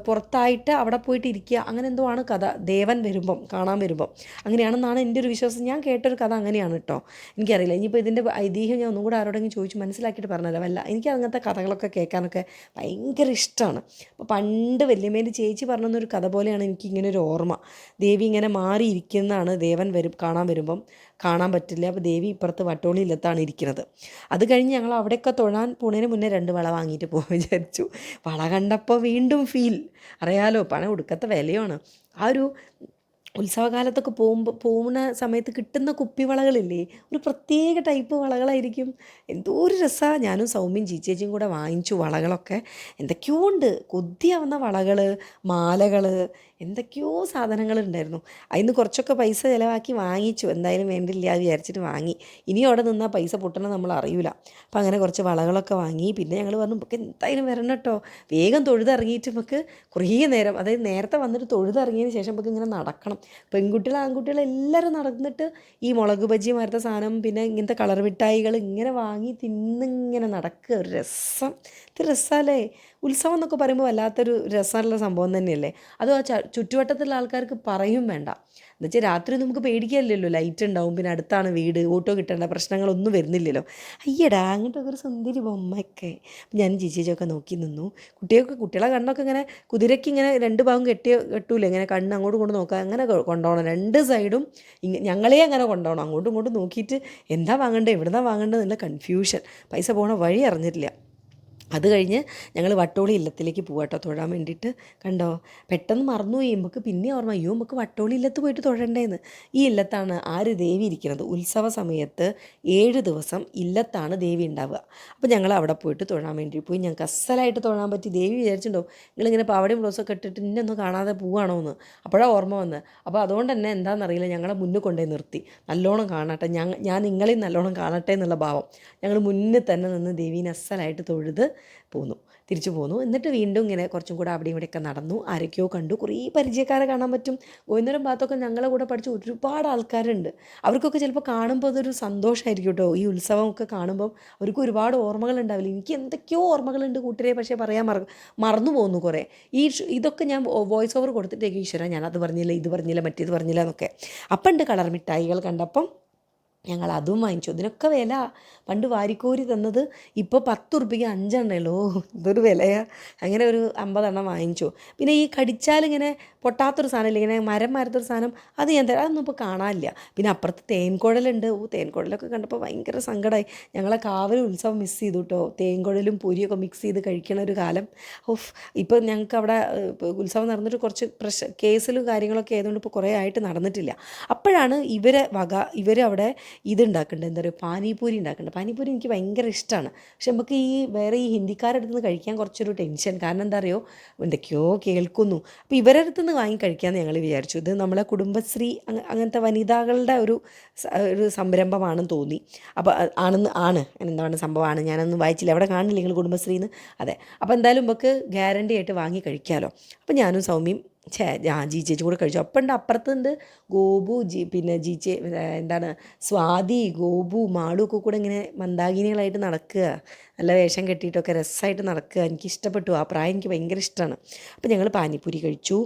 പുറത്തായിട്ട് അവിടെ പോയിട്ട് ഇരിക്കുക, അങ്ങനെ എന്തോ ആണ് കഥ. ദേവൻ വരുമ്പം, കാണാൻ വരുമ്പം, അങ്ങനെയാണെന്നാണ് എൻ്റെ ഒരു വിശ്വാസം. ഞാൻ കേട്ടൊരു കഥ അങ്ങനെയാണ് കേട്ടോ. എനിക്കറിയില്ല, ഇനിയിപ്പോൾ ഇതിൻ്റെ ഐതിഹ്യം ഞാൻ ഒന്നും കൂടെ ആരോടെങ്കിലും ചോദിച്ച് മനസ്സിലാക്കിയിട്ട് പറഞ്ഞല്ലോ. എനിക്ക് അങ്ങനത്തെ കഥകളൊക്കെ കേൾക്കാനൊക്കെ ഭയങ്കര ഇഷ്ടമാണ്. അപ്പോൾ പണ്ട് വല്യമ്മേൻ്റെ ചേച്ചി പറഞ്ഞൊരു കഥ പോലെയാണ് എനിക്കിങ്ങനെ ഒരു ഓർമ്മ. ദേവി ഇങ്ങനെ മാറിയിരിക്കുന്നതാണ്, ദേവൻ കാണാൻ വരുമ്പം കാണാൻ പറ്റില്ല. അപ്പോൾ ദേവി ഇപ്പുറത്ത് വട്ടോളി ഇല്ലത്താണ് ഇരിക്കുന്നത്. അത് കഴിഞ്ഞ് ഞങ്ങൾ അവിടെയൊക്കെ തൊഴാൻ പോണതിന് മുന്നേ 2 വള വാങ്ങിയിട്ട് പോകാൻ വിചാരിച്ചു. വള കണ്ടപ്പോൾ വീണ്ടും ഫീൽ, അറിയാലോ പണം ഒടുക്കത്തെ വിലയാണ്. ആ ഒരു ഉത്സവകാലത്തൊക്കെ പോകുന്ന സമയത്ത് കിട്ടുന്ന കുപ്പിവളകളില്ലേ, ഒരു പ്രത്യേക ടൈപ്പ് വളകളായിരിക്കും. എന്തോ ഒരു രസമാണ്. ഞാനും സൗമ്യയും ചേച്ചിയും കൂടെ വാങ്ങിച്ചു വളകളൊക്കെ. എന്തൊക്കെയോ ഉണ്ട്, കൊതിയാവുന്ന വളകൾ, മാലകൾ, എന്തൊക്കെയോ സാധനങ്ങളുണ്ടായിരുന്നു. അതിന് കുറച്ചൊക്കെ പൈസ ചിലവാക്കി വാങ്ങിച്ചു. എന്തായാലും വേണ്ടില്ല എന്ന് വിചാരിച്ചിട്ട് വാങ്ങി. ഇനിയും അവിടെ നിന്നാൽ പൈസ പൊട്ടണം നമ്മൾ അറിയില്ല. അപ്പോൾ അങ്ങനെ കുറച്ച് വളകളൊക്കെ വാങ്ങി. പിന്നെ ഞങ്ങൾ പറഞ്ഞു നമുക്ക് എന്തായാലും വരണം കേട്ടോ, വേഗം തൊഴുതിറങ്ങിയിട്ട് നമുക്ക് കുറേ നേരം, അതായത് നേരത്തെ വന്നിട്ട് തൊഴുതിറങ്ങിയതിന് ശേഷം നമുക്ക് ഇങ്ങനെ നടക്കണം. പെൺകുട്ടികൾ ആൺകുട്ടികൾ എല്ലാവരും നടന്നിട്ട് ഈ മുളക് ബജി മാരത്തെ സാധനം, പിന്നെ ഇങ്ങനത്തെ കളർ മിഠായികൾ ഇങ്ങനെ വാങ്ങി തിന്നിങ്ങനെ നടക്കുക. ഒരു രസം, ഇത് രസമല്ലേ. ഉത്സവം എന്നൊക്കെ പറയുമ്പോൾ വല്ലാത്തൊരു രസമുള്ള സംഭവം തന്നെയല്ലേ. അത് ആ ചുറ്റുവട്ടത്തുള്ള ആൾക്കാർക്ക് പറയും വേണ്ട. എന്നുവെച്ചാൽ രാത്രി നമുക്ക് പേടിക്കാനില്ലല്ലോ, ലൈറ്റ് ഉണ്ടാവും, പിന്നെ അടുത്താണ് വീട്, ഓട്ടോ കിട്ടേണ്ട പ്രശ്നങ്ങളൊന്നും വരുന്നില്ലല്ലോ. അയ്യടാ അങ്ങോട്ടൊക്കെ ഒരു സുന്ദരി ബൊമ്മയൊക്കെ. ഞാൻ ചേച്ചിയൊക്കെ നോക്കി നിന്നു. കുട്ടികളെ കണ്ണൊക്കെ ഇങ്ങനെ കുതിരയ്ക്ക് ഇങ്ങനെ 2 ഭാഗം കെട്ടൂലേ, ഇങ്ങനെ കണ്ണ് അങ്ങോട്ടും ഇങ്ങോട്ടും നോക്കുക, അങ്ങനെ കൊണ്ടുപോകണം 2 സൈഡും. ഞങ്ങളെ അങ്ങനെ കൊണ്ടുപോകണം, അങ്ങോട്ടും ഇങ്ങോട്ടും നോക്കിയിട്ട് എന്താ വാങ്ങേണ്ടത്, എവിടുന്നാ വാങ്ങേണ്ടത് എന്നുള്ള കൺഫ്യൂഷൻ. പൈസ പോകണ വഴി അറിഞ്ഞിട്ടില്ല. അത് കഴിഞ്ഞ് ഞങ്ങൾ വട്ടോളി ഇല്ലത്തിലേക്ക് പോകാട്ടോ തൊഴാൻ വേണ്ടിയിട്ട്. കണ്ടോ, പെട്ടെന്ന് മറന്നുപോയി. നമുക്ക് പിന്നെ ഓർമ്മ, അയ്യോ നമുക്ക് വട്ടോളി ഇല്ലത്ത് പോയിട്ട് തൊഴണ്ടേന്ന്. ഈ ഇല്ലത്താണ് ആര് ദേവി ഇരിക്കുന്നത്. ഉത്സവ സമയത്ത് 7 ദിവസം ഇല്ലത്താണ് ദേവി ഉണ്ടാവുക. അപ്പോൾ ഞങ്ങൾ അവിടെ പോയിട്ട് തൊഴാൻ വേണ്ടി പോയി. ഞങ്ങൾക്ക് അസലായിട്ട് തൊഴാൻ പറ്റി. ദേവി വിചാരിച്ചിട്ടുണ്ടോ നിങ്ങളിങ്ങനെ പാവടയും ബ്ലൗസൊക്കെ ഇട്ടിട്ട് ഇന്നൊന്നും കാണാതെ പോവുകയാണോ എന്ന്. അപ്പോഴാണ് ഓർമ്മ വന്നത്. അപ്പോൾ അതുകൊണ്ട് തന്നെ എന്താണെന്നറിയില്ല, ഞങ്ങളെ മുന്നിൽ കൊണ്ടുപോയി നിർത്തി. നല്ലോണം കാണട്ടെ, ഞാൻ നിങ്ങളെയും നല്ലോണം കാണട്ടെ എന്നുള്ള ഭാവം. ഞങ്ങൾ മുന്നിൽ തന്നെ നിന്ന് ദേവീനെ അസലായിട്ട് തൊഴുത് തിരിച്ചു പോന്നു. എന്നിട്ട് വീണ്ടും ഇങ്ങനെ കുറച്ചും കൂടെ അവിടെയും ഇവിടെയൊക്കെ നടന്നു. ആരൊക്കെയോ കണ്ടു, കുറേ പരിചയക്കാരെ കാണാൻ പറ്റും. ഗോവിന്ദനും ഭാഗത്തൊക്കെ ഞങ്ങളെ കൂടെ പഠിച്ച ഒരുപാട് ആൾക്കാരുണ്ട്. അവർക്കൊക്കെ ചിലപ്പോൾ കാണുമ്പോൾ അതൊരു സന്തോഷമായിരിക്കും കേട്ടോ. ഈ ഉത്സവമൊക്കെ കാണുമ്പം അവർക്ക് ഒരുപാട് ഓർമ്മകൾ ഉണ്ടാവില്ല. എനിക്ക് എന്തൊക്കെയോ ഓർമ്മകളുണ്ട് കൂട്ടരെ, പക്ഷേ പറയാൻ മറന്നു പോകുന്നു കുറേ. ഇതൊക്കെ ഞാൻ വോയിസ് ഓവർ കൊടുത്തിട്ടേക്ക് ഈശ്വര ഞാനത് പറഞ്ഞില്ല, ഇത് പറഞ്ഞില്ല, മറ്റേത് പറഞ്ഞില്ല എന്നൊക്കെ. അപ്പം ഉണ്ട് കളർ മിഠായികൾ കണ്ടപ്പം ഞങ്ങൾ അതും വാങ്ങിച്ചു. ഇതിനൊക്കെ വില. പണ്ട് വാരിക്കോരി തന്നത് ഇപ്പോൾ 10 ഉറുപ്പിക 5 എണ്ണയുള്ളൂ. ഇതൊരു വിലയാണ്. അങ്ങനെ ഒരു 50 എണ്ണം വാങ്ങിച്ചു. പിന്നെ ഈ കടിച്ചാലിങ്ങനെ പൊട്ടാത്തൊരു സാധനമില്ല, ഇങ്ങനെ മരത്തൊരു സാധനം, അത് ഞാൻ തരാം, അതൊന്നും ഇപ്പോൾ കാണാനില്ല. പിന്നെ അപ്പുറത്ത് തേൻകുഴലുണ്ട്. തേൻകുഴലൊക്കെ കണ്ടപ്പോൾ ഭയങ്കര സങ്കടമായി. ഞങ്ങളെ കാവൽ ഉത്സവം മിസ് ചെയ്തു കേട്ടോ. തേൻകുഴലും പൊരിയൊക്കെ മിക്സ് ചെയ്ത് കഴിക്കണ ഒരു കാലം. ഇപ്പോൾ ഞങ്ങൾക്ക് അവിടെ ഉത്സവം നടന്നിട്ട് കുറച്ച് കേസിലും കാര്യങ്ങളൊക്കെ ആയതുകൊണ്ട് ഇപ്പോൾ കുറേ ആയിട്ട് നടന്നിട്ടില്ല. അപ്പോഴാണ് ഇവരവിടെ ഇതുണ്ടാക്കുന്നുണ്ട്, എന്താ പറയുക, പാനിപൂരി ഉണ്ടാക്കുന്നുണ്ട്. പാനിപൂരി എനിക്ക് ഭയങ്കര ഇഷ്ടമാണ്. പക്ഷെ നമുക്ക് വേറെ ഈ ഹിന്ദിക്കാരുടെ അടുത്ത് നിന്ന് കഴിക്കാൻ കുറച്ചൊരു ടെൻഷൻ. കാരണം എന്താ അറിയോ, എന്തൊക്കെയോ കേൾക്കുന്നു. അപ്പോൾ ഇവരുടെ അടുത്ത് നിന്ന് വാങ്ങി കഴിക്കാമെന്ന് ഞങ്ങൾ വിചാരിച്ചു. ഇത് നമ്മളെ കുടുംബശ്രീ അങ്ങനത്തെ വനിതകളുടെ ഒരു സംരംഭമാണെന്ന് തോന്നി. അപ്പോൾ എന്താണ് സംഭവമാണ്, ഞാനൊന്നും വായിച്ചില്ല, അവിടെ കാണില്ല നിങ്ങൾ കുടുംബശ്രീന്ന്. അതെ, അപ്പോൾ എന്തായാലും നമുക്ക് ഗ്യാരണ്ടി ആയിട്ട് വാങ്ങി കഴിക്കാമല്ലോ. അപ്പോൾ ഞാനും സൗമ്യയും ജീച്ചേച്ചി കൂടെ കഴിച്ചു. അപ്പം ഉണ്ട് അപ്പുറത്തുണ്ട് ഗോപു, പിന്നെ എന്താണ് സ്വാതി, ഗോപു, മാളു ഒക്കെ കൂടെ ഇങ്ങനെ മന്ദാകിനികളായിട്ട് നടക്കുക, നല്ല വേഷം കെട്ടിയിട്ടൊക്കെ രസമായിട്ട് നടക്കുക. എനിക്കിഷ്ടപ്പെട്ടു. ആ പ്രായം എനിക്ക് ഭയങ്കര ഇഷ്ടമാണ്. അപ്പോൾ ഞങ്ങൾ പാനിപ്പൂരി കഴിച്ചു.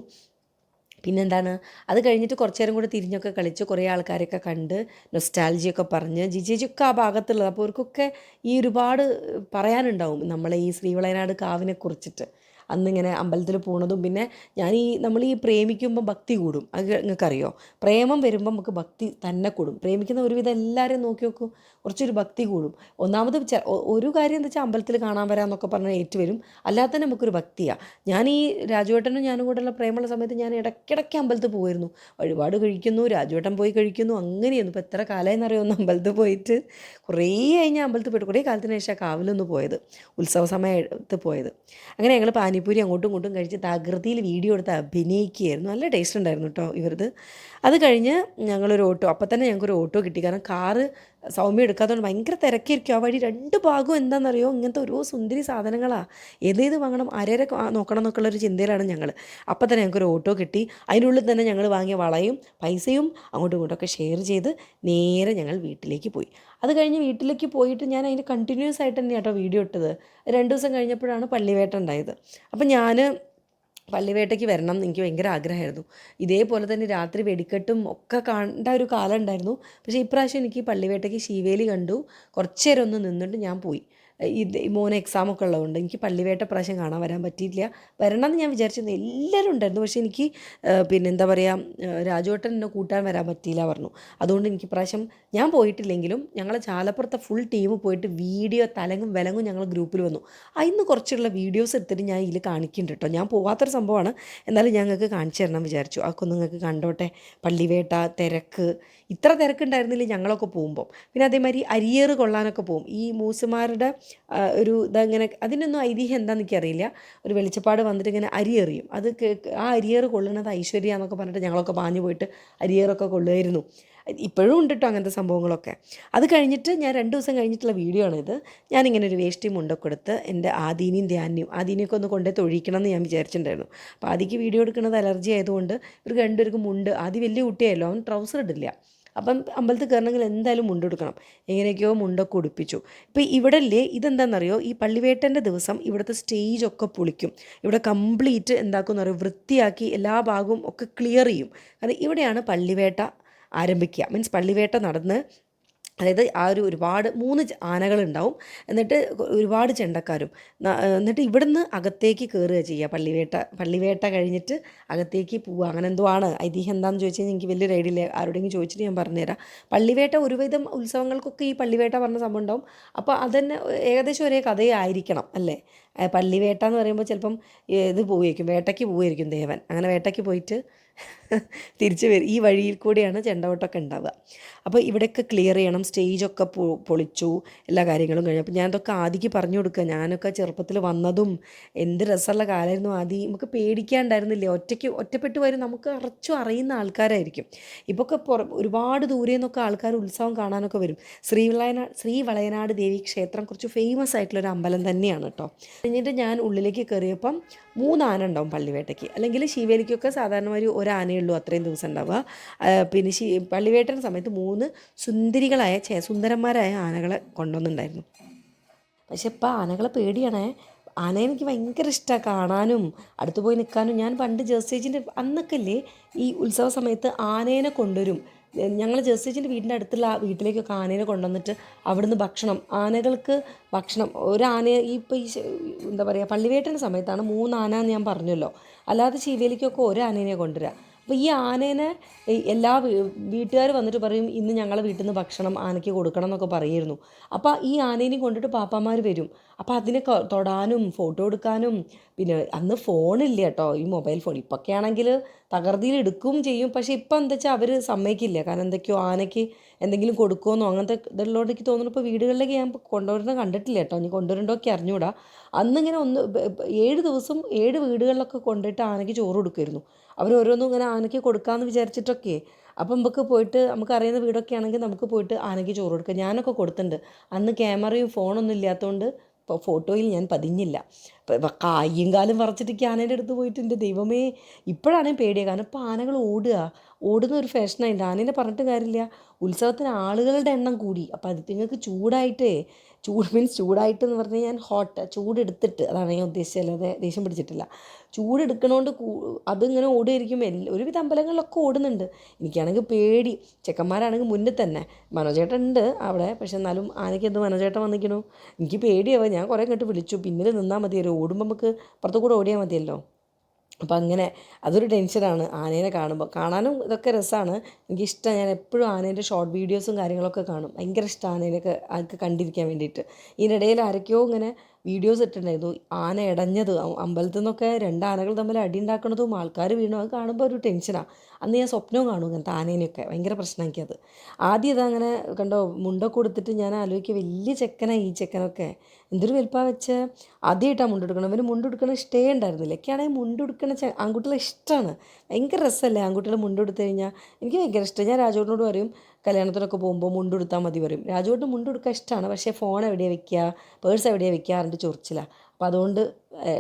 പിന്നെന്താണ്, അത് കഴിഞ്ഞിട്ട് കുറച്ച് നേരം കൂടെ തിരിഞ്ഞൊക്കെ കളിച്ച് കുറേ ആൾക്കാരൊക്കെ കണ്ട് നൊസ്റ്റാൾജിയൊക്കെ പറഞ്ഞ് ജിജേജിയൊക്കെ ആ ഭാഗത്തുള്ളത്. അപ്പോൾ അവർക്കൊക്കെ ഈ ഒരുപാട് പറയാനുണ്ടാവും നമ്മളെ ഈ ശ്രീവിളയനാട് കാവിനെ കുറിച്ചിട്ട്. അന്നിങ്ങനെ അമ്പലത്തിൽ പോണതും, പിന്നെ നമ്മൾ ഈ പ്രേമിക്കുമ്പോൾ ഭക്തി കൂടും. അത് നിങ്ങൾക്കറിയോ, പ്രേമം വരുമ്പോൾ നമുക്ക് ഭക്തി തന്നെ കൂടും. പ്രേമിക്കുന്ന ഒരുവിധം എല്ലാവരെയും നോക്കി നോക്കും, കുറച്ചൊരു ഭക്തി കൂടും. ഒന്നാമത് ഒരു കാര്യം എന്താ വെച്ചാൽ അമ്പലത്തിൽ കാണാൻ വരാമെന്നൊക്കെ പറഞ്ഞാൽ ഏറ്റുവരും. അല്ലാതെ തന്നെ നമുക്കൊരു ഭക്തിയാണ്. ഞാൻ ഈ രാജുവേട്ടനും ഞാനും കൂടെയുള്ള പ്രേമുള്ള സമയത്ത് ഞാൻ ഇടയ്ക്കിടയ്ക്ക് അമ്പലത്തിൽ പോകുമായിരുന്നു. വഴിപാട് കഴിക്കുന്നു, രാജുവേട്ടൻ പോയി കഴിക്കുന്നു, അങ്ങനെയൊന്നും. ഇപ്പോൾ എത്ര കാലമായെന്നറിയോ ഒന്ന് അമ്പലത്തിൽ പോയിട്ട്. കുറേ കഴിഞ്ഞ് അമ്പലത്തിൽ പോയിട്ട് കുറേ കാലത്തിന് ശേഷം കാവിലൊന്ന് പോയത്, ഉത്സവ സമയത്ത് പോയത്. അങ്ങനെ ഞങ്ങൾ പാനിപ്പൂരി അങ്ങോട്ടും ഇങ്ങോട്ടും കഴിച്ച് തകൃതിയിൽ വീഡിയോ എടുത്ത് അഭിനയിക്കുകയായിരുന്നു. നല്ല ടേസ്റ്റ് ഉണ്ടായിരുന്നു കേട്ടോ ഇവരത്. അത് കഴിഞ്ഞ് ഞങ്ങളൊരു ഓട്ടോ, അപ്പം തന്നെ ഞങ്ങൾക്കൊരു ഓട്ടോ കിട്ടി. കാരണം കാറ് സൗമ്യ എടുക്കാത്തതുകൊണ്ട് ഭയങ്കര തിരക്കായിരിക്കും ആ വഴി. രണ്ട് ഭാഗവും എന്താണെന്നറിയോ, ഇങ്ങനത്തെ ഓരോ സുന്ദരി സാധനങ്ങളാണ്. ഏതേത് വാങ്ങണം, ആരേരെ നോക്കണം എന്നൊക്കെയുള്ളൊരു ചിന്തയിലാണ് ഞങ്ങൾ. അപ്പം തന്നെ ഞങ്ങൾക്കൊരു ഓട്ടോ കിട്ടി. അതിനുള്ളിൽ തന്നെ ഞങ്ങൾ വാങ്ങിയ വളയും പൈസയും അങ്ങോട്ടും ഇങ്ങോട്ടൊക്കെ ഷെയർ ചെയ്ത് നേരെ ഞങ്ങൾ വീട്ടിലേക്ക് പോയി. അത് കഴിഞ്ഞ് വീട്ടിലേക്ക് പോയിട്ട് ഞാൻ അതിൻ്റെ കണ്ടിന്യൂസ് ആയിട്ട് തന്നെയാണ് കേട്ടോ വീഡിയോ ഇട്ടത്. 2 ദിവസം കഴിഞ്ഞപ്പോഴാണ് പള്ളിവേട്ട ഉണ്ടായത്. അപ്പം ഞാൻ പള്ളിവേട്ടയ്ക്ക് വരണം എന്ന് എനിക്ക് ഭയങ്കര ആഗ്രഹമായിരുന്നു. ഇതേപോലെ തന്നെ രാത്രി വെടിക്കെട്ടും ഒക്കെ കണ്ട ഒരു കാലം ഉണ്ടായിരുന്നു. പക്ഷേ ഇപ്രാവശ്യം എനിക്ക് പള്ളിവേട്ടയ്ക്ക് ശീവേലി കണ്ടു. കുറച്ച് നേരം ഒന്ന് നിന്നിട്ട് ഞാൻ പോയി. മോന് എക്സാമൊക്കെ ഉള്ളതുകൊണ്ട് എനിക്ക് പള്ളിവേട്ട പ്രാവശ്യം കാണാൻ വരാൻ പറ്റിയില്ല. വരണമെന്ന് ഞാൻ വിചാരിച്ചിരുന്നു, എല്ലാവരും ഉണ്ടായിരുന്നു. പക്ഷേ എനിക്ക് പിന്നെ എന്താ പറയുക, രാജുവേട്ടൻ എന്നെ കൂട്ടാൻ വരാൻ പറ്റിയില്ല പറഞ്ഞു. അതുകൊണ്ട് എനിക്ക് പ്രാവശ്യം ഞാൻ പോയിട്ടില്ലെങ്കിലും ഞങ്ങൾ ചാലപ്പുറത്തെ ഫുൾ ടീം പോയിട്ട് വീഡിയോ തലങ്ങും വിലങ്ങും ഞങ്ങൾ ഗ്രൂപ്പിൽ വന്നു. അതിന്ന് കുറച്ചുള്ള വീഡിയോസ് എടുത്തിട്ട് ഞാൻ ഇതിൽ കാണിക്കുന്നുണ്ട് കേട്ടോ. ഞാൻ പോവാത്തൊരു സംഭവമാണ്, എന്നാലും ഞങ്ങൾക്ക് കാണിച്ചു തരണം വിചാരിച്ചു. അതൊക്കെ ഒന്ന് നിങ്ങൾക്ക് കണ്ടോട്ടെ. പള്ളിവേട്ട തിരക്ക്, ഇത്ര തിരക്കുണ്ടായിരുന്നില്ല ഞങ്ങളൊക്കെ പോകുമ്പോൾ. പിന്നെ അതേമാതിരി അരിയേറ് കൊള്ളാനൊക്കെ പോകും. ഈ മൂസുമാരുടെ ഒരു ഇതങ്ങനെ, അതിനൊന്നും ഐതിഹ്യം എന്താണെന്ന് എനിക്കറിയില്ല. ഒരു വെളിച്ചപ്പാട് വന്നിട്ട് ഇങ്ങനെ അരിയെറിയും. അത് ആ അരിയേറ് കൊള്ളുന്നത് ഐശ്വര്യ എന്നൊക്കെ പറഞ്ഞിട്ട് ഞങ്ങളൊക്കെ പാഞ്ഞു പോയിട്ട് അരിയേറൊക്കെ കൊള്ളുമായിരുന്നു. ഇപ്പോഴും ഉണ്ട് കേട്ടോ അങ്ങനത്തെ സംഭവങ്ങളൊക്കെ. അത് കഴിഞ്ഞിട്ട് ഞാൻ 2 ദിവസം കഴിഞ്ഞിട്ടുള്ള വീഡിയോ ആണിത്. ഞാനിങ്ങനെ ഒരു വേഷ്ടി മുണ്ടൊക്കെ കൊടുത്ത് എൻ്റെ ആദീനിയും ധ്യാനിയും, ആദീനെയൊക്കെ ഒന്ന് കൊണ്ടേ തൊഴിക്കണം എന്ന് ഞാൻ വിചാരിച്ചിട്ടുണ്ടായിരുന്നു. അപ്പോൾ ആദിക്ക് വീഡിയോ എടുക്കുന്നത് അലർജി ആയതുകൊണ്ട് ഇവർക്ക് രണ്ടുപേർക്കും മുണ്ട്, ആദ്യം വലിയ കുട്ടിയായല്ലോ, അവൻ ട്രൗസർ ഇടില്ല. അപ്പം അമ്പലത്തിൽ കയറണമെങ്കിൽ എന്തായാലും മുണ്ടെടുക്കണം. എങ്ങനെയൊക്കെയോ മുണ്ടൊക്കെ ഉടുപ്പിച്ചു. ഇപ്പോൾ ഇവിടെ അല്ലേ ഇതെന്താണെന്നറിയോ, ഈ പള്ളിവേട്ടൻ്റെ ദിവസം ഇവിടുത്തെ സ്റ്റേജൊക്കെ പൊളിക്കും. ഇവിടെ കംപ്ലീറ്റ് എന്താക്കുമെന്ന് അറിയോ, വൃത്തിയാക്കി എല്ലാ ഭാഗവും ഒക്കെ ക്ലിയർ ചെയ്യും. കാരണം ഇവിടെയാണ് പള്ളിവേട്ട ആരംഭിക്കുക. മീൻസ് പള്ളിവേട്ട നടന്ന്, അതായത് ആ ഒരു ഒരുപാട് 3 ആനകളുണ്ടാവും, എന്നിട്ട് ഒരുപാട് ചെണ്ടക്കാരും, എന്നിട്ട് ഇവിടുന്ന് അകത്തേക്ക് കയറുക ചെയ്യുക. പള്ളിവേട്ട കഴിഞ്ഞിട്ട് അകത്തേക്ക് പോവുക. അങ്ങനെ എന്തോ ആണ് ഐതിഹ്യം. എന്താണെന്ന് ചോദിച്ചു കഴിഞ്ഞാൽ എനിക്ക് വലിയൊരു ഐഡിയ ഇല്ല. ആരോടെങ്കിലും ചോദിച്ചിട്ട് ഞാൻ പറഞ്ഞുതരാം. പള്ളിവേട്ട ഒരുവിധം ഉത്സവങ്ങൾക്കൊക്കെ ഈ പള്ളിവേട്ട പറഞ്ഞ സംഭവം ഉണ്ടാവും. അപ്പോൾ അതന്നെ ഏകദേശം ഒരേ കഥയായിരിക്കണം അല്ലേ. പള്ളിവേട്ട എന്ന് പറയുമ്പോൾ ചിലപ്പം ഇത് പോവുമായിരിക്കും, വേട്ടയ്ക്ക് പോവുമായിരിക്കും ദേവൻ. അങ്ങനെ വേട്ടയ്ക്ക് പോയിട്ട് തിരിച്ച് വരും. ഈ വഴിയിൽ കൂടിയാണ് ചെണ്ടവട്ടമൊക്കെ ഉണ്ടാവുക. അപ്പോൾ ഇവിടെയൊക്കെ ക്ലിയർ ചെയ്യണം. സ്റ്റേജൊക്കെ പൊളിച്ചു, എല്ലാ കാര്യങ്ങളും കഴിഞ്ഞു. അപ്പോൾ ഞാനതൊക്കെ ആദിക്ക് പറഞ്ഞു കൊടുക്കുക. ഞാനൊക്കെ ചെറുപ്പത്തിൽ വന്നതും എന്ത് രസമുള്ള കാലമായിരുന്നു. ആദി നമുക്ക് പേടിക്കാണ്ടായിരുന്നില്ലേ. ഒറ്റപ്പെട്ട് വരും. നമുക്ക് അറിയുന്ന ആൾക്കാരായിരിക്കും. ഇപ്പോൾ ഒക്കെ ഒരുപാട് ദൂരെ നിന്നൊക്കെ ആൾക്കാർ ഉത്സവം കാണാനൊക്കെ വരും. ശ്രീവളയനാട് ദേവി ക്ഷേത്രം കുറച്ച് ഫേമസ് ആയിട്ടുള്ളൊരു അമ്പലം തന്നെയാണ് കേട്ടോ. കഴിഞ്ഞിട്ട് ഞാൻ ഉള്ളിലേക്ക് കയറിയപ്പം 3 ആന ഉണ്ടാവും പള്ളിവേട്ടയ്ക്ക്. അല്ലെങ്കിൽ ശീവേലിക്കൊക്കെ സാധാരണമാരി ഒരു ആനയേ ഉള്ളൂ അത്രയും ദിവസം ഉണ്ടാവുക. പിന്നെ പള്ളിവേട്ടൻ്റെ സമയത്ത് 3 സുന്ദരന്മാരായ ആനകളെ കൊണ്ടുവന്നിട്ടുണ്ടായിരുന്നു. പക്ഷെ ഇപ്പം ആനകളെ പേടിയാണേ. ആനയെ എനിക്ക് ഭയങ്കര ഇഷ്ടമാണ് കാണാനും അടുത്ത് പോയി നിൽക്കാനും. ഞാൻ പണ്ട് ജേഴ്സേജിൻ്റെ അന്നൊക്കെ ഇല്ലേ, ഈ ഉത്സവ സമയത്ത് ആനേനെ കൊണ്ടുവരും. ഞങ്ങൾ ജേഴ്സേജിൻ്റെ വീടിൻ്റെ അടുത്തുള്ള വീട്ടിലേക്കൊക്കെ ആനേനെ കൊണ്ടുവന്നിട്ട് അവിടുന്ന് ഭക്ഷണം, ആനകൾക്ക് ഭക്ഷണം, ഒരു ആനയെ ഇപ്പോൾ എന്താ പറയുക, പള്ളിവേട്ടൻ്റെ സമയത്താണ് 3 ആന എന്ന് ഞാൻ പറഞ്ഞല്ലോ. അല്ലാതെ ശീവേലിക്കൊക്കെ ഒരു ആനേനെ കൊണ്ടുവരിക. അപ്പോൾ ഈ ആനേനെ എല്ലാ വീട്ടുകാർ വന്നിട്ട് പറയും, ഇന്ന് ഞങ്ങളെ വീട്ടിൽ നിന്ന് ഭക്ഷണം ആനയ്ക്ക് കൊടുക്കണം എന്നൊക്കെ പറയുമായിരുന്നു. അപ്പോൾ ഈ ആനേനെയും കൊണ്ടിട്ട് പാപ്പാമാർ വരും. അപ്പോൾ അതിനെ തൊടാനും ഫോട്ടോ എടുക്കാനും. പിന്നെ അന്ന് ഫോണില്ല കേട്ടോ, ഈ മൊബൈൽ ഫോൺ. ഇപ്പൊക്കെ ആണെങ്കിൽ തകർതിയിൽ എടുക്കുകയും ചെയ്യും. പക്ഷേ ഇപ്പം എന്താ വെച്ചാൽ അവർ സമ്മതിക്കില്ല. കാരണം എന്തൊക്കെയോ ആനയ്ക്ക് എന്തെങ്കിലും കൊടുക്കുമെന്നോ അങ്ങനത്തെ ഇതെല്ലാം എനിക്ക് തോന്നുന്നു. ഇപ്പോൾ വീടുകളിലേക്ക് ഞാൻ കൊണ്ടുവരുന്നത് കണ്ടിട്ടില്ല കേട്ടോ. ഇനി കൊണ്ടുവരണ്ടോക്കെ അറിഞ്ഞൂടാ. അന്നിങ്ങനെ 7 ദിവസം 7 വീടുകളിലൊക്കെ കൊണ്ടിട്ട് ആനയ്ക്ക് ചോറ് കൊടുക്കുമായിരുന്നു. അവർ ഓരോന്നും ഇങ്ങനെ ആനയ്ക്ക് കൊടുക്കാമെന്ന് വിചാരിച്ചിട്ടൊക്കെ. അപ്പം നമുക്ക് പോയിട്ട്, നമുക്ക് അറിയുന്ന വീടൊക്കെ ആണെങ്കിൽ നമുക്ക് പോയിട്ട് ആനയ്ക്ക് ചോറ് കൊടുക്കുക. ഞാനൊക്കെ കൊടുത്തിട്ടുണ്ട്. അന്ന് ക്യാമറയും ഫോണൊന്നും ഇല്ലാത്തതുകൊണ്ട് ഇപ്പോൾ ഫോട്ടോയിൽ ഞാൻ പതിഞ്ഞില്ല. കയ്യും കാലും വറച്ചിട്ട് ആനയുടെ അടുത്ത് പോയിട്ട് എൻ്റെ ദൈവമേ, ഇപ്പോഴാണെങ്കിൽ പേടിയാണ്. കാരണം ഇപ്പോൾ ആനകൾ ഓടുന്ന ഒരു ഫാഷനായിട്ട്. ആനേനെ പറഞ്ഞിട്ട് കാര്യമില്ല. ഉത്സവത്തിന് ആളുകളുടെ എണ്ണം കൂടി. അപ്പോൾ അത് നിങ്ങൾക്ക് ചൂടായിട്ട് എന്ന് പറഞ്ഞാൽ ഞാൻ ചൂടെടുത്തിട്ട്, അതാണ് ഞാൻ ഉദ്ദേശിച്ചത്, അല്ലാതെ ദേഷ്യം പിടിച്ചിട്ടില്ല. ചൂടെടുക്കണോണ്ട് അതിങ്ങനെ ഓടുമായിരിക്കും. ഒരുവിധ അമ്പലങ്ങളിലൊക്കെ ഓടുന്നുണ്ട്. എനിക്കാണെങ്കിൽ പേടി. ചെക്കന്മാരാണെങ്കിൽ മുന്നിൽ തന്നെ. മനോജേട്ടൻ ഉണ്ട് അവിടെ, പക്ഷെ എന്നാലും ആനയ്ക്ക് എന്ത് മനോജേട്ടൻ വന്നിരിക്കണു. എനിക്ക് പേടിയാവുക. ഞാൻ കുറേ ഇങ്ങോട്ട് വിളിച്ചു, പിന്നിൽ നിന്നാൽ മതിയല്ലോ, ഓടുമ്പോൾ നമുക്ക് പുറത്തു കൂടെ ഓടിയാൽ മതിയല്ലോ. അപ്പം അങ്ങനെ അതൊരു ടെൻഷനാണ് ആനേനെ കാണുമ്പോൾ. കാണാനും ഇതൊക്കെ രസമാണ്, എനിക്കിഷ്ടമാണ്. ഞാൻ എപ്പോഴും ആനേൻ്റെ ഷോർട്ട് വീഡിയോസും കാര്യങ്ങളൊക്കെ കാണും. ഭയങ്കര ഇഷ്ടമാണ് ആനേനൊക്കെ അതൊക്കെ കണ്ടിരിക്കാൻ വേണ്ടിയിട്ട്. ഇതിനിടയിൽ ആരൊക്കെയോ ഇങ്ങനെ വീഡിയോസ് ഇട്ടിട്ടുണ്ടായിരുന്നു, ആന ഇടഞ്ഞത്. അമ്പലത്തിൽ നിന്നൊക്കെ 2 ആനകൾ തമ്മിൽ അടി ഉണ്ടാക്കണതും ആൾക്കാർ വീണു. അത് കാണുമ്പോൾ ഒരു ടെൻഷനാണ്. അന്ന് ഞാൻ സ്വപ്നവും കാണും ഇങ്ങനത്തെ ആനേനെയൊക്കെ. ഭയങ്കര പ്രശ്നമാക്കി അത്. ആദ്യം ഇതങ്ങനെ കണ്ടോ, മുണ്ടൊക്കെ കൊടുത്തിട്ട് ഞാൻ ആലോചിക്കുക, വലിയ ചെക്കനാണ് ഈ ചെക്കനൊക്കെ. എന്തൊരു വലുപ്പാ വെച്ച്. ആദ്യമായിട്ടാണ് മുണ്ടെടുക്കണം. അവന് മുണ്ടെടുക്കണ ഇഷ്ടേ ഉണ്ടായിരുന്നില്ല. എനിക്കാണെങ്കിൽ മുണ്ടെടുക്കണ ആൺകുട്ടികളെ ഇഷ്ടമാണ്. ഭയങ്കര രസമല്ലേ ആൺകുട്ടികൾ മുണ്ടെടുത്ത് കഴിഞ്ഞാൽ. എനിക്ക് ഭയങ്കര ഇഷ്ടം. ഞാൻ രാജുവിനോട് പറയും, കല്യാണത്തിനൊക്കെ പോകുമ്പോൾ മുണ്ടെടുത്താൽ മതി പറയും. രാജുവേട്ടന് മുണ്ടെടുക്കാൻ ഇഷ്ടമാണ്, പക്ഷേ ഫോൺ എവിടെയാണ് വെക്കുക, പേഴ്സ് എവിടെയാണ് വെക്കുക പറഞ്ഞിട്ട് ചൊറിച്ചിലാണ്. അപ്പോൾ അതുകൊണ്ട്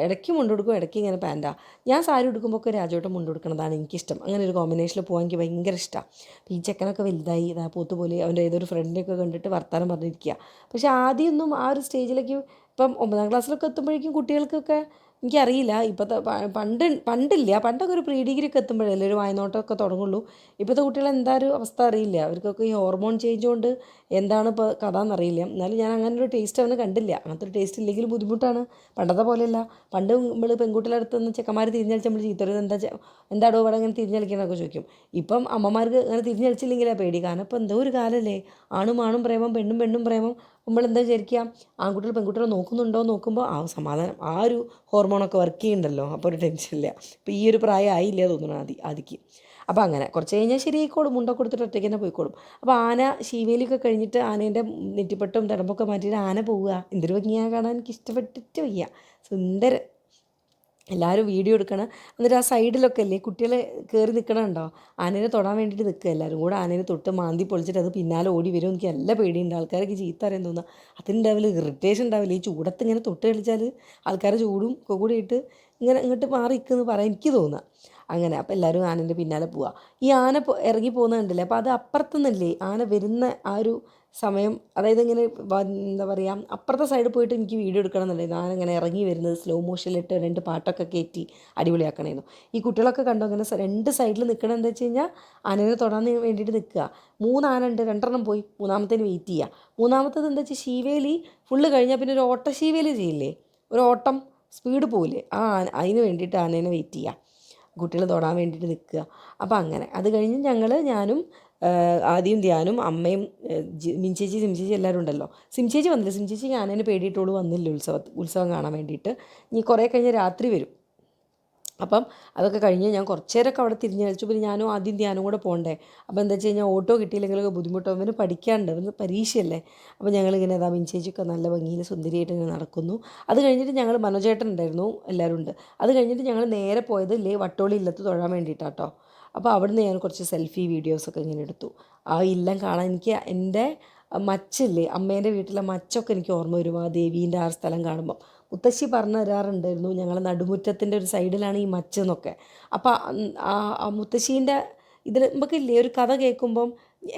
ഇടയ്ക്ക് മുണ്ടെടുക്കും, ഇടയ്ക്ക് ഇങ്ങനെ പാൻറ്റാണ്. ഞാൻ സാരി ഉടുക്കുമ്പോൾ ഒക്കെ രാജുവേട്ടൻ മുണ്ടെടുക്കുന്നതാണ് എനിക്കിഷ്ടം. അങ്ങനെ ഒരു കോമ്പിനേഷനിൽ പോകാൻ എനിക്ക് ഭയങ്കര ഇഷ്ടമാണ്. അപ്പോൾ ഈ ചെക്കനൊക്കെ വലുതായി, ഇതാ പോത്തുപോലെ അവൻ്റെ ഏതൊരു ഫ്രണ്ടിനെയൊക്കെ കണ്ടിട്ട് വർത്താനം പറഞ്ഞിരിക്കുക. പക്ഷേ ആദ്യമൊന്നും ആ ഒരു സ്റ്റേജിലേക്ക്, ഇപ്പം 9ാം ക്ലാസ്സിലൊക്കെ എത്തുമ്പോഴേക്കും കുട്ടികൾക്കൊക്കെ എനിക്കറിയില്ല, ഇപ്പോഴത്തെ പണ്ടില്ല, പണ്ടൊക്കെ ഒരു പ്രീ ഡിഗ്രി ഒക്കെ എത്തുമ്പോഴല്ലേ ഒരു വായനോട്ടമൊക്കെ തുടങ്ങുള്ളൂ. ഇപ്പോഴത്തെ കുട്ടികൾ എന്താ ഒരു അവസ്ഥ അറിയില്ല, അവർക്കൊക്കെ ഈ ഹോർമോൺ ചേഞ്ച് കൊണ്ട് എന്താണ് ഇപ്പോൾ കഥ എന്നറിയില്ല. എന്നാലും ഞാൻ അങ്ങനെ ഒരു ടേസ്റ്റ് അവന് കണ്ടില്ല. അങ്ങനത്തെ ഒരു ടേസ്റ്റ് ഇല്ലെങ്കിലും ബുദ്ധിമുട്ടാണ്. പണ്ടത്തെ പോലെയല്ല. പണ്ട് നമ്മൾ പെൺകുട്ടികളുടെ അടുത്ത് നിന്ന് ചെക്കന്മാർ തിരിഞ്ഞളിച്ച് നമ്മൾ ചീത്തരും, എന്താടോ ഇവിടെ ഇങ്ങനെ തിരിഞ്ഞളിക്കണമൊക്കെ ചോദിക്കും. ഇപ്പം അമ്മമാർക്ക് അങ്ങനെ തിരിഞ്ഞളിച്ചില്ലെങ്കിലാണ് പേടി. കാരണം ഇപ്പോൾ എന്തോ ഒരു കാലമല്ലേ, ആണും ആണും പ്രേമം, പെണ്ണും പെണ്ണും പ്രേമം. നമ്മളെന്താ വിചാരിക്കുക, ആൺകുട്ടികൾ പെൺകുട്ടികളെ നോക്കുന്നുണ്ടോ നോക്കുമ്പോൾ ആ സമാധാനം, ആ ഒരു ഹോർമോണൊക്കെ വർക്ക് ചെയ്യുന്നുണ്ടല്ലോ, അപ്പോൾ ഒരു ടെൻഷനില്ല. ഇപ്പോൾ ഈ ഒരു പ്രായം ആയില്ല തോന്നുന്നു ആദിക്ക്. അപ്പോൾ അങ്ങനെ കുറച്ച് കഴിഞ്ഞാൽ ശരിയായിക്കോളും, മുണ്ടൊക്കെ കൊടുത്തിട്ട് ഒറ്റയ്ക്ക് തന്നെ പോയിക്കോളും. അപ്പോൾ ആന ശീവേലിയൊക്കെ കഴിഞ്ഞിട്ട് ആനേൻ്റെ നെറ്റിപ്പട്ടും തിടമ്പൊക്കെ മാറ്റിയിട്ട് ആന പോവുക. എന്തൊരു ഭംഗിയാണ് കാണാൻ, എനിക്ക് ഇഷ്ടപ്പെട്ടിട്ട് വയ്യ. സുന്ദരൻ. എല്ലാവരും വീഡിയോ എടുക്കണം. എന്നിട്ട് ആ സൈഡിലൊക്കെ അല്ലേ കുട്ടികൾ കയറി നിൽക്കണുണ്ടോ, ആനേനെ തൊടാൻ വേണ്ടിയിട്ട് നിൽക്കുക. എല്ലാവരും കൂടെ ആനേനെ തൊട്ട് മാന്തി പൊളിച്ചിട്ട് അത് പിന്നാലെ ഓടി വരും. എനിക്ക് നല്ല പേടിയുണ്ട്. ആൾക്കാർക്ക് ചീത്ത അറിയാൻ തോന്നുക അതുണ്ടാവില്ല, ഇറിറ്റേഷൻ ഉണ്ടാവില്ല. ഈ ചൂടത്ത് ഇങ്ങനെ തൊട്ട് കളിച്ചാൽ ആൾക്കാർ ചൂടും ഒക്കെ കൂടി ഇട്ട് ഇങ്ങനെ ഇങ്ങോട്ട് മാറി നിൽക്കുമെന്ന് പറയാൻ എനിക്ക് തോന്നുക. അങ്ങനെ അപ്പോൾ എല്ലാവരും ആനൻ്റെ പിന്നാലെ പോവുക. ഈ ആന ഇറങ്ങി പോകുന്നത് കണ്ടില്ലേ, അപ്പോൾ അത് അപ്പുറത്തുനിന്നല്ലേ ആന വരുന്ന ആ ഒരു സമയം, അതായത് ഇങ്ങനെ എന്താ പറയുക, അപ്പുറത്തെ സൈഡിൽ പോയിട്ട് എനിക്ക് വീഡിയോ എടുക്കണം എന്നുണ്ടായിരുന്നു. ആന ഇങ്ങനെ ഇറങ്ങി വരുന്നത് സ്ലോ മോഷനിലിട്ട് 2 പാട്ടൊക്കെ കയറ്റി അടിപൊളിയാക്കണമായിരുന്നു. ഈ കുട്ടികളൊക്കെ കണ്ടോ ഇങ്ങനെ 2 സൈഡിൽ നിൽക്കണം. എന്താ വെച്ച് കഴിഞ്ഞാൽ ആനേനെ തൊടാൻ വേണ്ടിയിട്ട് നിൽക്കുക. 3 ആന ഉണ്ട്, 2 പോയി, 3ാമത്തേന് വെയിറ്റ് ചെയ്യുക. 3ാമത്തത് എന്താ വെച്ചാൽ ശീവേലി ഫുള്ള് കഴിഞ്ഞാൽ പിന്നെ ഒരു ഓട്ട ശീവേലി ചെയ്യില്ലേ, ഒരു ഓട്ടം സ്പീഡ് പോവില്ലേ, അതിന് വേണ്ടിയിട്ട് ആനേനെ വെയിറ്റ് ചെയ്യുക, കുട്ടികൾ തൊടാൻ വേണ്ടിയിട്ട് നിൽക്കുക. അപ്പോൾ അങ്ങനെ അത് കഴിഞ്ഞ് ഞാനും ആദ്യം ധ്യാനും അമ്മയും മിൻചേച്ചി സിംചേച്ചി എല്ലാവരും ഉണ്ടല്ലോ. സിംചേച്ചി വന്നില്ല, സിംചേച്ചി ആനേനെ പേടിയിട്ടോളൂ വന്നില്ല ഉത്സവം കാണാൻ വേണ്ടിയിട്ട്. ഇനി കുറേ കഴിഞ്ഞ് രാത്രി വരും. അപ്പം അതൊക്കെ കഴിഞ്ഞ് ഞാൻ കുറച്ച് നേരമൊക്കെ അവിടെ തിരിഞ്ഞ് കളിച്ചു. പിന്നെ ഞാനും ആദ്യം ധ്യാനും കൂടെ പോകണ്ടേ. അപ്പോൾ എന്താ വെച്ച് കഴിഞ്ഞാൽ ഓട്ടോ കിട്ടിയില്ലെങ്കിലൊക്കെ ബുദ്ധിമുട്ടോ, അവന് പഠിക്കാണ്ട്, അവന് പരീക്ഷയല്ലേ. അപ്പോൾ ഞങ്ങളിങ്ങനെ അതാ മിൻചേച്ചിയൊക്കെ നല്ല ഭംഗിയിൽ സുന്ദരിയായിട്ട് ഇങ്ങനെ നടക്കുന്നു. അത് കഴിഞ്ഞിട്ട് ഞങ്ങൾ മനോജേട്ടൻ ഉണ്ടായിരുന്നു, എല്ലാവരും ഉണ്ട്. അത് കഴിഞ്ഞിട്ട് ഞങ്ങൾ നേരെ പോയത് വട്ടോളി ഇല്ലത്ത് തൊഴാൻ വേണ്ടിയിട്ടാട്ടോ. അപ്പോൾ അവിടുന്ന് ഞാൻ കുറച്ച് സെൽഫി വീഡിയോസൊക്കെ ഇങ്ങനെ എടുത്തു. ആ ഇല്ലം കാണാൻ എനിക്ക് എൻ്റെ മച്ചില്ലേ, അമ്മേൻ്റെ വീട്ടിലെ മച്ചൊക്കെ എനിക്ക് ഓർമ്മ വരും ആ ദേവീൻ്റെ ആ സ്ഥലം കാണുമ്പോൾ. മുത്തശ്ശി പറഞ്ഞു തരാറുണ്ടായിരുന്നു, ഞങ്ങൾ നടുമുറ്റത്തിൻ്റെ ഒരു സൈഡിലാണ് ഈ മച്ചെന്നൊക്കെ. അപ്പോൾ ആ മുത്തശ്ശീൻ്റെ ഇതിൽ നമുക്കില്ലേ ഒരു കഥ കേൾക്കുമ്പം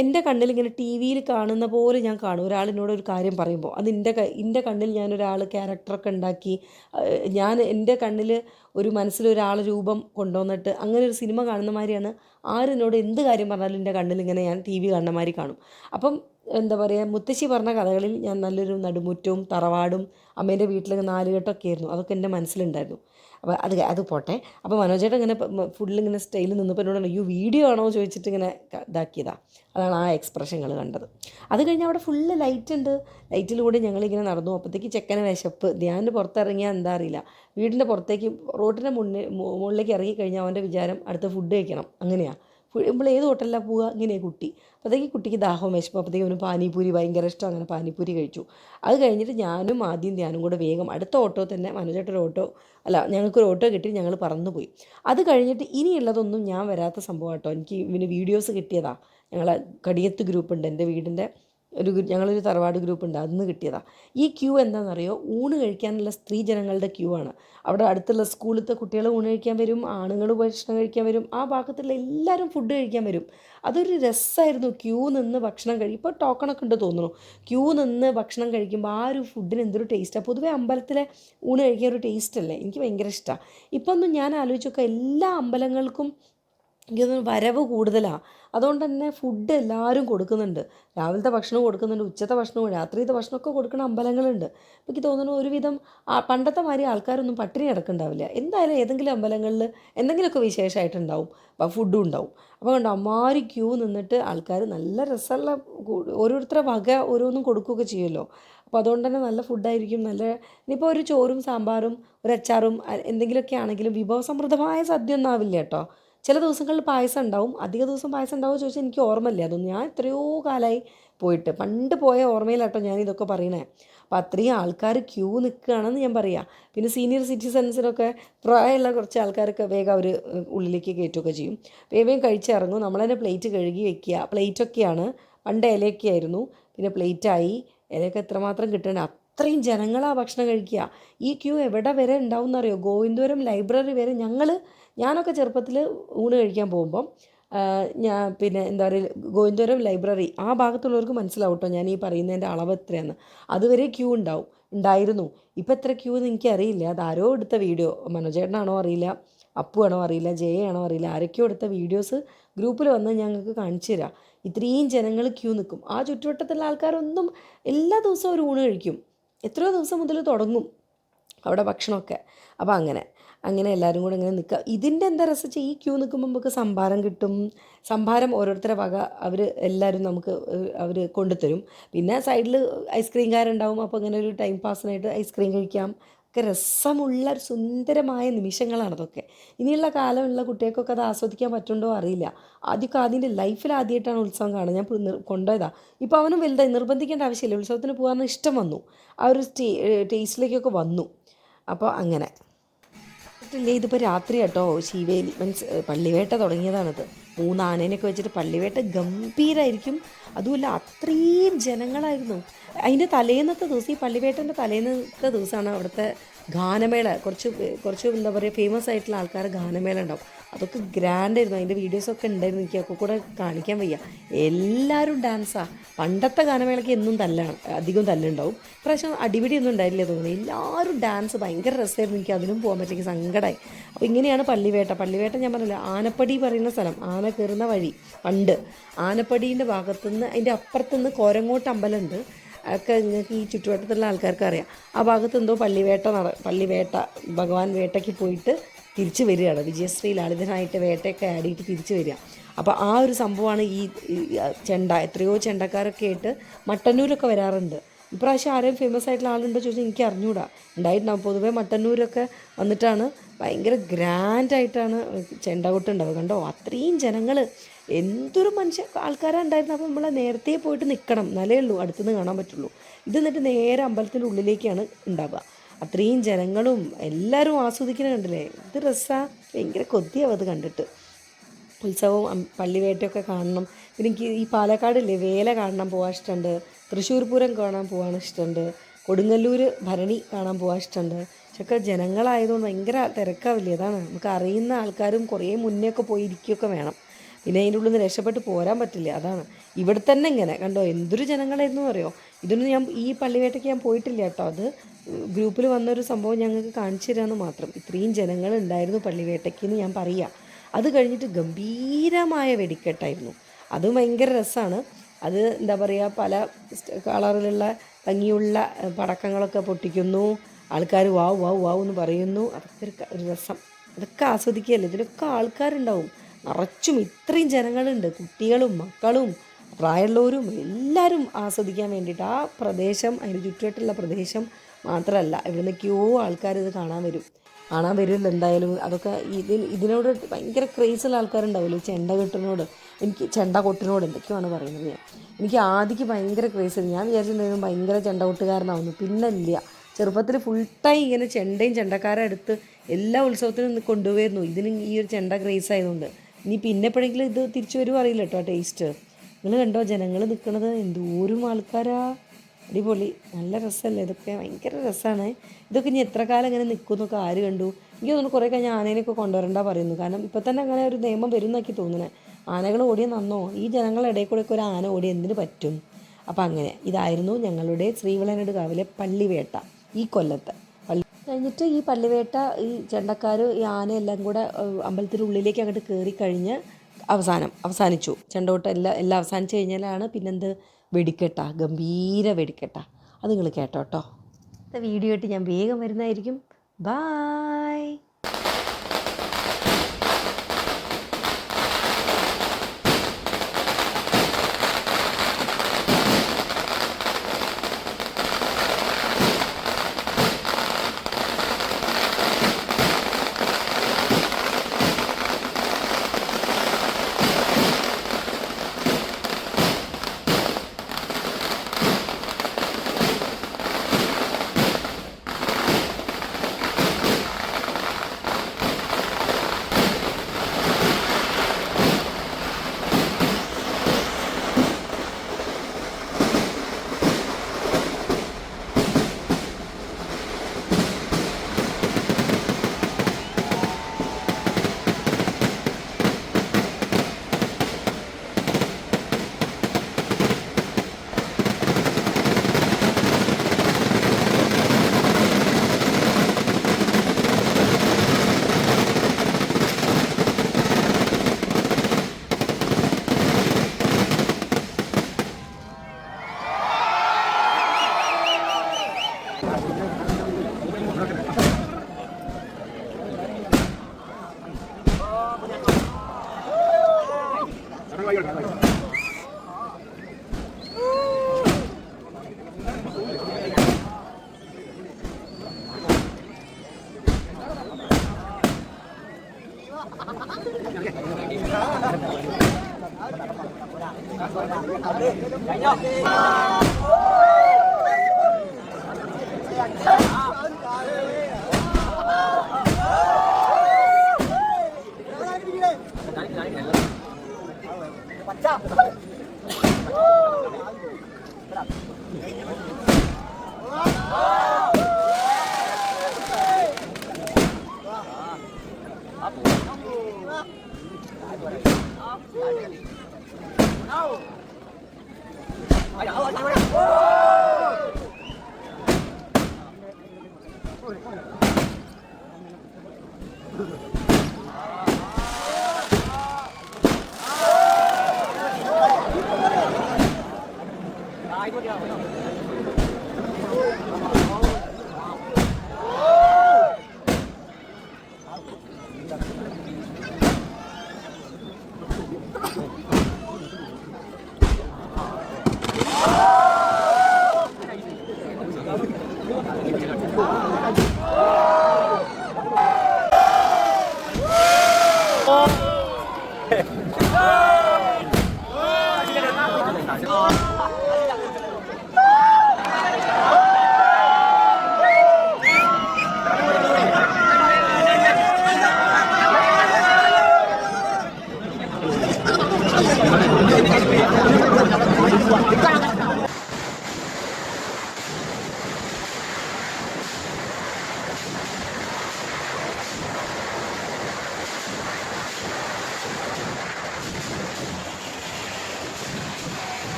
എൻ്റെ കണ്ണിൽ ഇങ്ങനെ ടി വിയിൽ കാണുന്ന പോലെ ഞാൻ കാണും. ഒരാളിനോട് ഒരു കാര്യം പറയുമ്പോൾ അത് എൻ്റെ കണ്ണിൽ ഞാനൊരാൾ ക്യാരക്ടറൊക്കെ ഉണ്ടാക്കി, ഞാൻ എൻ്റെ കണ്ണിൽ ഒരു മനസ്സിലൊരാൾ രൂപം കൊണ്ടുവന്നിട്ട് അങ്ങനെ ഒരു സിനിമ കാണുന്ന മാതിരിയാണ്. ആരെന്നോട് എന്ത് കാര്യം പറഞ്ഞാലും എൻ്റെ കണ്ണിൽ ഇങ്ങനെ ഞാൻ ടി വി കാണുന്ന മാതിരി കാണും. അപ്പം എന്താ പറയുക, മുത്തശ്ശി പറഞ്ഞ കഥകളിൽ ഞാൻ നല്ലൊരു നടുമുറ്റവും തറവാടും അമ്മേൻ്റെ വീട്ടിൽ 4 കെട്ടൊക്കെ ആയിരുന്നു, അതൊക്കെ എൻ്റെ മനസ്സിലുണ്ടായിരുന്നു. അപ്പോൾ അത് പോട്ടെ. അപ്പോൾ മനോജേട്ടൻ ഇങ്ങനെ ഫുള്ളിങ്ങനെ സ്റ്റൈലിൽ നിന്നപ്പോൾ എന്നോട് അയ്യോ വീഡിയോ ആണോ ചോദിച്ചിട്ട് ഇങ്ങനെ ഇതാക്കിയതാണ്. അതാണ് ആ എക്സ്പ്രഷങ്ങൾ കണ്ടത്. അത് കഴിഞ്ഞ് അവിടെ ഫുള്ള് ലൈറ്റ് ഉണ്ട്. ലൈറ്റിലൂടെ ഞങ്ങളിങ്ങനെ നടന്നു. അപ്പോഴത്തേക്ക് ചെക്കനെ വിശപ്പ്, ധ്യാനിൻ്റെ പുറത്തിറങ്ങിയാൽ എന്താ അറിയില്ല, വീടിൻ്റെ പുറത്തേക്ക് റോഡിൻ്റെ മുകളിലേക്ക് ഇറങ്ങിക്കഴിഞ്ഞാൽ അവൻ്റെ വിചാരം അടുത്ത ഫുഡ് കഴിക്കണം. അങ്ങനെയാണ്. നമ്മൾ ഏത് ഹോട്ടലിലാണ് പോവുക, ഇങ്ങനെയാണ് കുട്ടി. അപ്പോഴത്തേക്ക് കുട്ടിക്ക് ദാഹവും വിശപ്പ്. അപ്പോഴത്തേക്ക് അവന് പാനിപൂരി ഭയങ്കര ഇഷ്ടം, അങ്ങനെ പാനിപൂരി കഴിച്ചു. അത് കഴിഞ്ഞിട്ട് ഞാനും ആദ്യം ധ്യാനും കൂടെ വേഗം അടുത്ത ഓട്ടോ തന്നെ, മനോജേട്ടൊരു ഓട്ടോ, അല്ല ഞങ്ങൾക്കൊരു ഓട്ടോ കിട്ടി, ഞങ്ങൾ പറന്നു പോയി. അത് കഴിഞ്ഞിട്ട് ഇനിയുള്ളതൊന്നും ഞാൻ വരാത്ത സംഭവം കേട്ടോ. എനിക്ക് ഇവന് വീഡിയോസ് കിട്ടിയതാണ്. ഞങ്ങളെ കടിയത്ത് ഗ്രൂപ്പുണ്ട് എൻ്റെ വീടിൻ്റെ ഞങ്ങളൊരു തറവാട് ഗ്രൂപ്പുണ്ട്, അതിൽ കിട്ടിയതാണ്. ഈ ക്യൂ എന്താണെന്നറിയോ, ഊണ് കഴിക്കാനുള്ള സ്ത്രീ ജനങ്ങളുടെ ക്യൂ ആണ്. അവിടെ അടുത്തുള്ള സ്കൂളിലത്തെ കുട്ടികൾ ഊണ് കഴിക്കാൻ വരും, ആണുങ്ങൾ ഭക്ഷണം കഴിക്കാൻ വരും, ആ ഭാഗത്തുള്ള എല്ലാവരും ഫുഡ് കഴിക്കാൻ വരും. അതൊരു രസമായിരുന്നു. ക്യൂ നിന്ന് ഭക്ഷണം ഇപ്പോൾ ടോക്കണൊക്കെ ഉണ്ട് തോന്നുന്നു. ക്യൂ നിന്ന് ഭക്ഷണം കഴിക്കുമ്പോൾ ആ ഒരു ഫുഡിന് എന്തൊരു ടേസ്റ്റാണ്. പൊതുവേ അമ്പലത്തിലെ ഊണ് കഴിക്കാൻ ഒരു ടേസ്റ്റ് അല്ലേ, എനിക്ക് ഭയങ്കര ഇഷ്ടമാണ്. ഇപ്പം ഒന്നും ഞാൻ ആലോചിച്ച് നോക്കുക, എല്ലാ അമ്പലങ്ങൾക്കും എനിക്കൊന്ന് വരവ് കൂടുതലാണ്. അതുകൊണ്ട് തന്നെ ഫുഡ് എല്ലാവരും കൊടുക്കുന്നുണ്ട്. രാവിലത്തെ ഭക്ഷണം കൊടുക്കുന്നുണ്ട്, ഉച്ചത്തെ ഭക്ഷണവും രാത്രിയത്തെ ഭക്ഷണമൊക്കെ കൊടുക്കുന്ന അമ്പലങ്ങളുണ്ട്. അപ്പോൾ എനിക്ക് തോന്നുന്നു ഒരുവിധം പണ്ടത്തെ മാതിരി ആൾക്കാരൊന്നും പട്ടിണി കിടക്കുന്നുണ്ടാവില്ല. എന്തായാലും ഏതെങ്കിലും അമ്പലങ്ങളിൽ എന്തെങ്കിലുമൊക്കെ വിശേഷമായിട്ടുണ്ടാവും, ഫുഡും ഉണ്ടാവും. അപ്പോൾ കണ്ടോ അമ്മാരി ക്യൂ നിന്നിട്ട് ആൾക്കാർ നല്ല രസമുള്ള ഓരോരുത്തരുടെ വക ഓരോന്നും കൊടുക്കുകയൊക്കെ ചെയ്യുമല്ലോ. അപ്പോൾ അതുകൊണ്ട് തന്നെ നല്ല ഫുഡായിരിക്കും. നല്ല ഇനിയിപ്പോൾ ഒരു ചോറും സാമ്പാറും ഒരു അച്ചാറും എന്തെങ്കിലുമൊക്കെ ആണെങ്കിലും വിഭവസമൃദ്ധമായ സദ്യ ഒന്നും ആവില്ല കേട്ടോ. ചില ദിവസങ്ങളിൽ പായസം ഉണ്ടാവും, അധിക ദിവസം പായസം ഉണ്ടാവുമോ ചോദിച്ചാൽ എനിക്ക് ഓർമ്മയില്ല. അതൊന്നും ഞാൻ എത്രയോ കാലമായി പോയിട്ട്, പണ്ട് പോയ ഓർമ്മയിലാട്ടോ ഞാനിതൊക്കെ പറയണേ. അപ്പോൾ അത്രയും ആൾക്കാർ ക്യൂ നിൽക്കുകയാണെന്ന് ഞാൻ പറയാം. പിന്നെ സീനിയർ സിറ്റിസൺസിനൊക്കെ പ്രായമുള്ള കുറച്ച് ആൾക്കാരൊക്കെ വേഗം അവർ ഉള്ളിലേക്ക് കയറ്റുകയൊക്കെ ചെയ്യും. വേഗം കഴിച്ചിറങ്ങും. നമ്മൾ തന്നെ പ്ലേറ്റ് കഴുകി വെക്കുക. പ്ലേറ്റൊക്കെയാണ് പണ്ട് ഇലയൊക്കെ ആയിരുന്നു, പിന്നെ പ്ലേറ്റായി. ഇലയൊക്കെ എത്രമാത്രം കിട്ടേണ്ട അത്രയും ജനങ്ങളാ ഭക്ഷണം കഴിക്കുക. ഈ ക്യൂ എവിടെ വരെ ഉണ്ടാവും എന്നറിയോ? ഗോവിന്ദപുരം ലൈബ്രറി വരെ. ഞാനൊക്കെ ചെറുപ്പത്തിൽ ഊണ് കഴിക്കാൻ പോകുമ്പം പിന്നെ എന്താ പറയുക, ഗോവിന്ദപുരം ലൈബ്രറി ആ ഭാഗത്തുള്ളവർക്ക് മനസ്സിലാവും കേട്ടോ ഞാൻ ഈ പറയുന്നതിൻ്റെ അളവ് എത്രയാണ്. അതുവരെ ക്യൂ ഉണ്ടായിരുന്നു. ഇപ്പം എത്ര ക്യൂ എന്ന് എനിക്കറിയില്ല. അതാരോ എടുത്ത വീഡിയോ, മനോജേട്ടനാണോ അറിയില്ല, അപ്പു ആണോ അറിയില്ല, ജയാണോ അറിയില്ല, ആരൊക്കെയോ എടുത്ത വീഡിയോസ് ഗ്രൂപ്പിൽ വന്ന് ഞങ്ങൾക്ക് കാണിച്ചു തരാം. ഇത്രയും ജനങ്ങൾ ക്യൂ നിൽക്കും. ആ ചുറ്റുവട്ടത്തുള്ള ആൾക്കാരൊന്നും എല്ലാ ദിവസവും ഒരു ഊണ് കഴിക്കും. എത്രയോ ദിവസം മുതൽ തുടങ്ങും അവിടെ ഭക്ഷണമൊക്കെ. അപ്പോൾ അങ്ങനെ എല്ലാവരും കൂടെ ഇങ്ങനെ നിൽക്കുക. ഇതിൻ്റെ എന്താ രസം വെച്ചാൽ ഈ ക്യൂ നിൽക്കുമ്പോൾ നമുക്ക് സംഭാരം കിട്ടും. സംഭാരം ഓരോരുത്തരുടെ വക എല്ലാവരും നമുക്ക് അവർ കൊണ്ടുതരും. പിന്നെ സൈഡിൽ ഐസ്ക്രീംകാരുണ്ടാവും. അപ്പോൾ ഇങ്ങനെ ഒരു ടൈം പാസിനായിട്ട് ഐസ്ക്രീം കഴിക്കാം. ഒക്കെ രസമുള്ള ഒരു സുന്ദരമായ നിമിഷങ്ങളാണ് അതൊക്കെ. ഇനിയുള്ള കാലമുള്ള കുട്ടികൾക്കൊക്കെ അത് ആസ്വദിക്കാൻ പറ്റുന്നുണ്ടോ അറിയില്ല. ആദ്യമൊക്കെ അതിൻ്റെ ലൈഫിൽ ആദ്യമായിട്ടാണ് ഉത്സവം കാണുന്നത്. ഞാൻ കൊണ്ടുപോയതാണ്. ഇപ്പോൾ അവനും വലുതായി, നിർബന്ധിക്കേണ്ട ആവശ്യമില്ല. ഉത്സവത്തിന് പോകാമെന്ന് ഇഷ്ടം വന്നു. ആ ഒരു ടേസ്റ്റിലേക്കൊക്കെ വന്നു. അപ്പോൾ അങ്ങനെ ഇതിപ്പോൾ രാത്രി കേട്ടോ ശീവേലി മീൻസ് പള്ളിവേട്ട തുടങ്ങിയതാണിത്. 3 ആനേനെയൊക്കെ വെച്ചിട്ട് പള്ളിവേട്ട ഗംഭീരമായിരിക്കും. അതുമല്ല അത്രയും ജനങ്ങളായിരുന്നു. അതിൻ്റെ തലേന്നത്തെ ദിവസം, ഈ പള്ളിവേട്ടൻ്റെ തലേന്നത്തെ ദിവസമാണ് അവിടുത്തെ ഗാനമേള. കുറച്ച് എന്താ പറയുക, ഫേമസ് ആയിട്ടുള്ള ആൾക്കാർ ഗാനമേള ഉണ്ടാവും. അതൊക്കെ ഗ്രാൻഡായിരുന്നു. അതിൻ്റെ വീഡിയോസൊക്കെ ഉണ്ടായിരുന്നു. എനിക്ക് കൂടെ കാണിക്കാൻ വയ്യ. എല്ലാവരും ഡാൻസാണ്. പണ്ടത്തെ ഗാനമേളയ്ക്ക് എന്നും അധികം തല്ലുണ്ടാവും. പ്രാവശ്യം അടിപിടിയൊന്നും ഉണ്ടായില്ല തോന്നുന്നു. എല്ലാവരും ഡാൻസ് ഭയങ്കര രസമായിരുന്നു. എനിക്ക് അതിനും പോകാൻ പറ്റില്ല, സങ്കടമായി. അപ്പോൾ ഇങ്ങനെയാണ് പള്ളിവേട്ട ഞാൻ പറഞ്ഞില്ല, ആനപ്പടി പറയുന്ന സ്ഥലം, ആന കയറുന്ന വഴി. പണ്ട് ആനപ്പടീൻ്റെ ഭാഗത്തുനിന്ന് അതിൻ്റെ അപ്പുറത്തുനിന്ന് കോരങ്ങോട്ട് അമ്പലമുണ്ട്. ഒക്കെ നിങ്ങൾക്ക് ഈ ചുറ്റുവട്ടത്തുള്ള ആൾക്കാർക്ക് അറിയാം. ആ ഭാഗത്ത് എന്തോ പള്ളിവേട്ട ഭഗവാൻ വേട്ടയ്ക്ക് പോയിട്ട് തിരിച്ചു വരികയാണ്. വിജയശ്രീ ലളിതനായിട്ട് വേട്ടയൊക്കെ ആടിയിട്ട് തിരിച്ചു വരിക. അപ്പോൾ ആ ഒരു സംഭവമാണ് ഈ ചെണ്ട. എത്രയോ ചെണ്ടക്കാരൊക്കെ ആയിട്ട് മട്ടന്നൂരൊക്കെ വരാറുണ്ട്. ഇപ്രാവശ്യം ആരെയും ഫേമസ് ആയിട്ടുള്ള ആളുണ്ടോ ചോദിച്ചാൽ എനിക്ക് അറിഞ്ഞൂടാ. ഉണ്ടായിട്ടുണ്ടാവും. പൊതുവേ മട്ടന്നൂരൊക്കെ വന്നിട്ടാണ് ഭയങ്കര ഗ്രാൻഡായിട്ടാണ് ചെണ്ടകൊട്ടുണ്ടാവുക. കണ്ടോ അത്രയും ജനങ്ങൾ, എന്തൊരു ആൾക്കാരാണ് ഉണ്ടായിരുന്നത്. അപ്പോൾ നമ്മൾ നേരത്തെ പോയിട്ട് നിൽക്കണം, എന്നാലേ ഉള്ളൂ അടുത്തുനിന്ന് കാണാൻ പറ്റുള്ളൂ. ഇത് എന്നിട്ട് നേരെ അമ്പലത്തിൻ്റെ ഉള്ളിലേക്കാണ് ഉണ്ടാവുക. അത്രയും ജനങ്ങളും എല്ലാവരും ആസ്വദിക്കുന്നത് കണ്ടില്ലേ, ഇത് രസമാണ്. ഭയങ്കര കൊതിയാവും അത് കണ്ടിട്ട്. ഉത്സവവും പള്ളിവേട്ടയൊക്കെ കാണണം. പിന്നെ എനിക്ക് ഈ പാലക്കാടില്ലേ വേല കാണാൻ പോകാൻ ഇഷ്ടമുണ്ട്. തൃശ്ശൂർ പൂരം കാണാൻ പോകാൻ ഇഷ്ടമുണ്ട്. കൊടുങ്ങല്ലൂർ ഭരണി കാണാൻ പോകാൻ ഇഷ്ടമുണ്ട്. പക്ഷെ ജനങ്ങളായതുകൊണ്ട് ഭയങ്കര തിരക്കാവില്ലേ. അതാണ്, നമുക്ക് അറിയുന്ന ആൾക്കാരും കുറേ മുന്നേ ഒക്കെ പോയിരിക്കുകയൊക്കെ വേണം. പിന്നെ അതിൻ്റെ ഉള്ളിൽ നിന്ന് രക്ഷപ്പെട്ട് പോരാൻ പറ്റില്ല. അതാണ് ഇവിടെ തന്നെ ഇങ്ങനെ കണ്ടോ എന്തൊരു ജനങ്ങളായിരുന്നു അറിയോ. ഇതൊന്നും ഈ പള്ളിവേട്ടയ്ക്ക് ഞാൻ പോയിട്ടില്ല കേട്ടോ. അത് ഗ്രൂപ്പിൽ വന്നൊരു സംഭവം ഞങ്ങൾക്ക് കാണിച്ചു തരാമെന്ന് മാത്രം. ഇത്രയും ജനങ്ങൾ ഉണ്ടായിരുന്നു പള്ളിവേട്ടയ്ക്ക് എന്ന് ഞാൻ പറയാം. അത് കഴിഞ്ഞിട്ട് ഗംഭീരമായ വെടിക്കെട്ടായിരുന്നു. അതും ഭയങ്കര രസമാണ്. അത് എന്താ പറയുക, പല കളറിലുള്ള ഭംഗിയുള്ള പടക്കങ്ങളൊക്കെ പൊട്ടിക്കുന്നു. ആൾക്കാർ വാവ് വാവ് വാവ് എന്ന് പറയുന്നു. അതൊക്കെ ഒരു രസം. അതൊക്കെ ആസ്വദിക്കുകയല്ലേ. ഇതിലൊക്കെ ആൾക്കാരുണ്ടാവും നിറച്ചും. ഇത്രയും ജനങ്ങളുണ്ട്, കുട്ടികളും മക്കളും പ്രായമുള്ളവരും എല്ലാവരും ആസ്വദിക്കാൻ വേണ്ടിയിട്ട്. ആ പ്രദേശം, അതിൻ്റെ ചുറ്റുവട്ടുള്ള പ്രദേശം മാത്രമല്ല, എവിടുന്നൊക്കെയോ ആൾക്കാർ ഇത് കാണാൻ വരുമല്ലോ എന്തായാലും. അതൊക്കെ ഇതിനോട് ഭയങ്കര ക്രേസുള്ള ആൾക്കാരുണ്ടാവുമല്ലോ, ചെണ്ട കൊട്ടിനോട് എന്തൊക്കെയാണ് പറയുന്നത്. എനിക്ക് ആദ്യക്ക് ഭയങ്കര ക്രേസ്. ഞാൻ വിചാരിച്ചിട്ടുണ്ടായിരുന്നു ഭയങ്കര ചെണ്ട കൊട്ടുകാരനാവുന്നു. പിന്നെ ഇല്ല, ചെറുപ്പത്തിൽ ഫുൾ ടൈം ഇങ്ങനെ ചെണ്ടക്കാരെ അടുത്ത് എല്ലാ ഉത്സവത്തിനും കൊണ്ടുപോയിരുന്നു. ഇതിന് ഈ ഒരു ചെണ്ട ക്രേസ് ആയതുകൊണ്ട്. ഇനി പിന്നെ എപ്പോഴെങ്കിലും ഇത് തിരിച്ചു വരുമോ അറിയില്ല കേട്ടോ. ടേസ്റ്റ് നിങ്ങൾ കണ്ടോ, ജനങ്ങൾ നിൽക്കണത് എന്തോരം ആൾക്കാരാ. അടിപൊളി, നല്ല രസമല്ലേ ഇതൊക്കെ. ഭയങ്കര രസമാണ് ഇതൊക്കെ. ഇനി എത്ര കാലം ഇങ്ങനെ നിൽക്കുമെന്നൊക്കെ ആര് കണ്ടു. എനിക്ക് തോന്നുന്നു കുറേ കഴിഞ്ഞ് ആനേനെയൊക്കെ കൊണ്ടുവരണ്ട പറയുന്നു. കാരണം ഇപ്പം തന്നെ അങ്ങനെ ഒരു നിയമം വരും എന്നൊക്കെ തോന്നുന്നത്. ആനകൾ ഓടിയ നന്നോ, ഈ ജനങ്ങളുടെ ഇടയിൽ കൂടെയൊക്കെ ഒരു ആന ഓടി എന്തിനു പറ്റും. അപ്പം അങ്ങനെ ഇതായിരുന്നു ഞങ്ങളുടെ ശ്രീവിളയനാട് കാവിലെ പള്ളിവേട്ട ഈ കൊല്ലത്തെ. കഴിഞ്ഞിട്ട് ഈ പള്ളിവേട്ട, ഈ ചെണ്ടക്കാർ, ഈ ആനയെല്ലാം കൂടെ അമ്പലത്തിൻ്റെ ഉള്ളിലേക്ക് അങ്ങോട്ട് കയറി കഴിഞ്ഞ് അവസാനിച്ചു. ചെണ്ടോട്ട് എല്ലാം അവസാനിച്ച് കഴിഞ്ഞാലാണ് പിന്നെന്ത്, വെടിക്കെട്ട, ഗംഭീര വെടിക്കെട്ട. അത് നിങ്ങൾ കേട്ടോ കേട്ടോ. വീഡിയോ ആയിട്ട് ഞാൻ വേഗം വരുന്നതായിരിക്കും. ബായ്.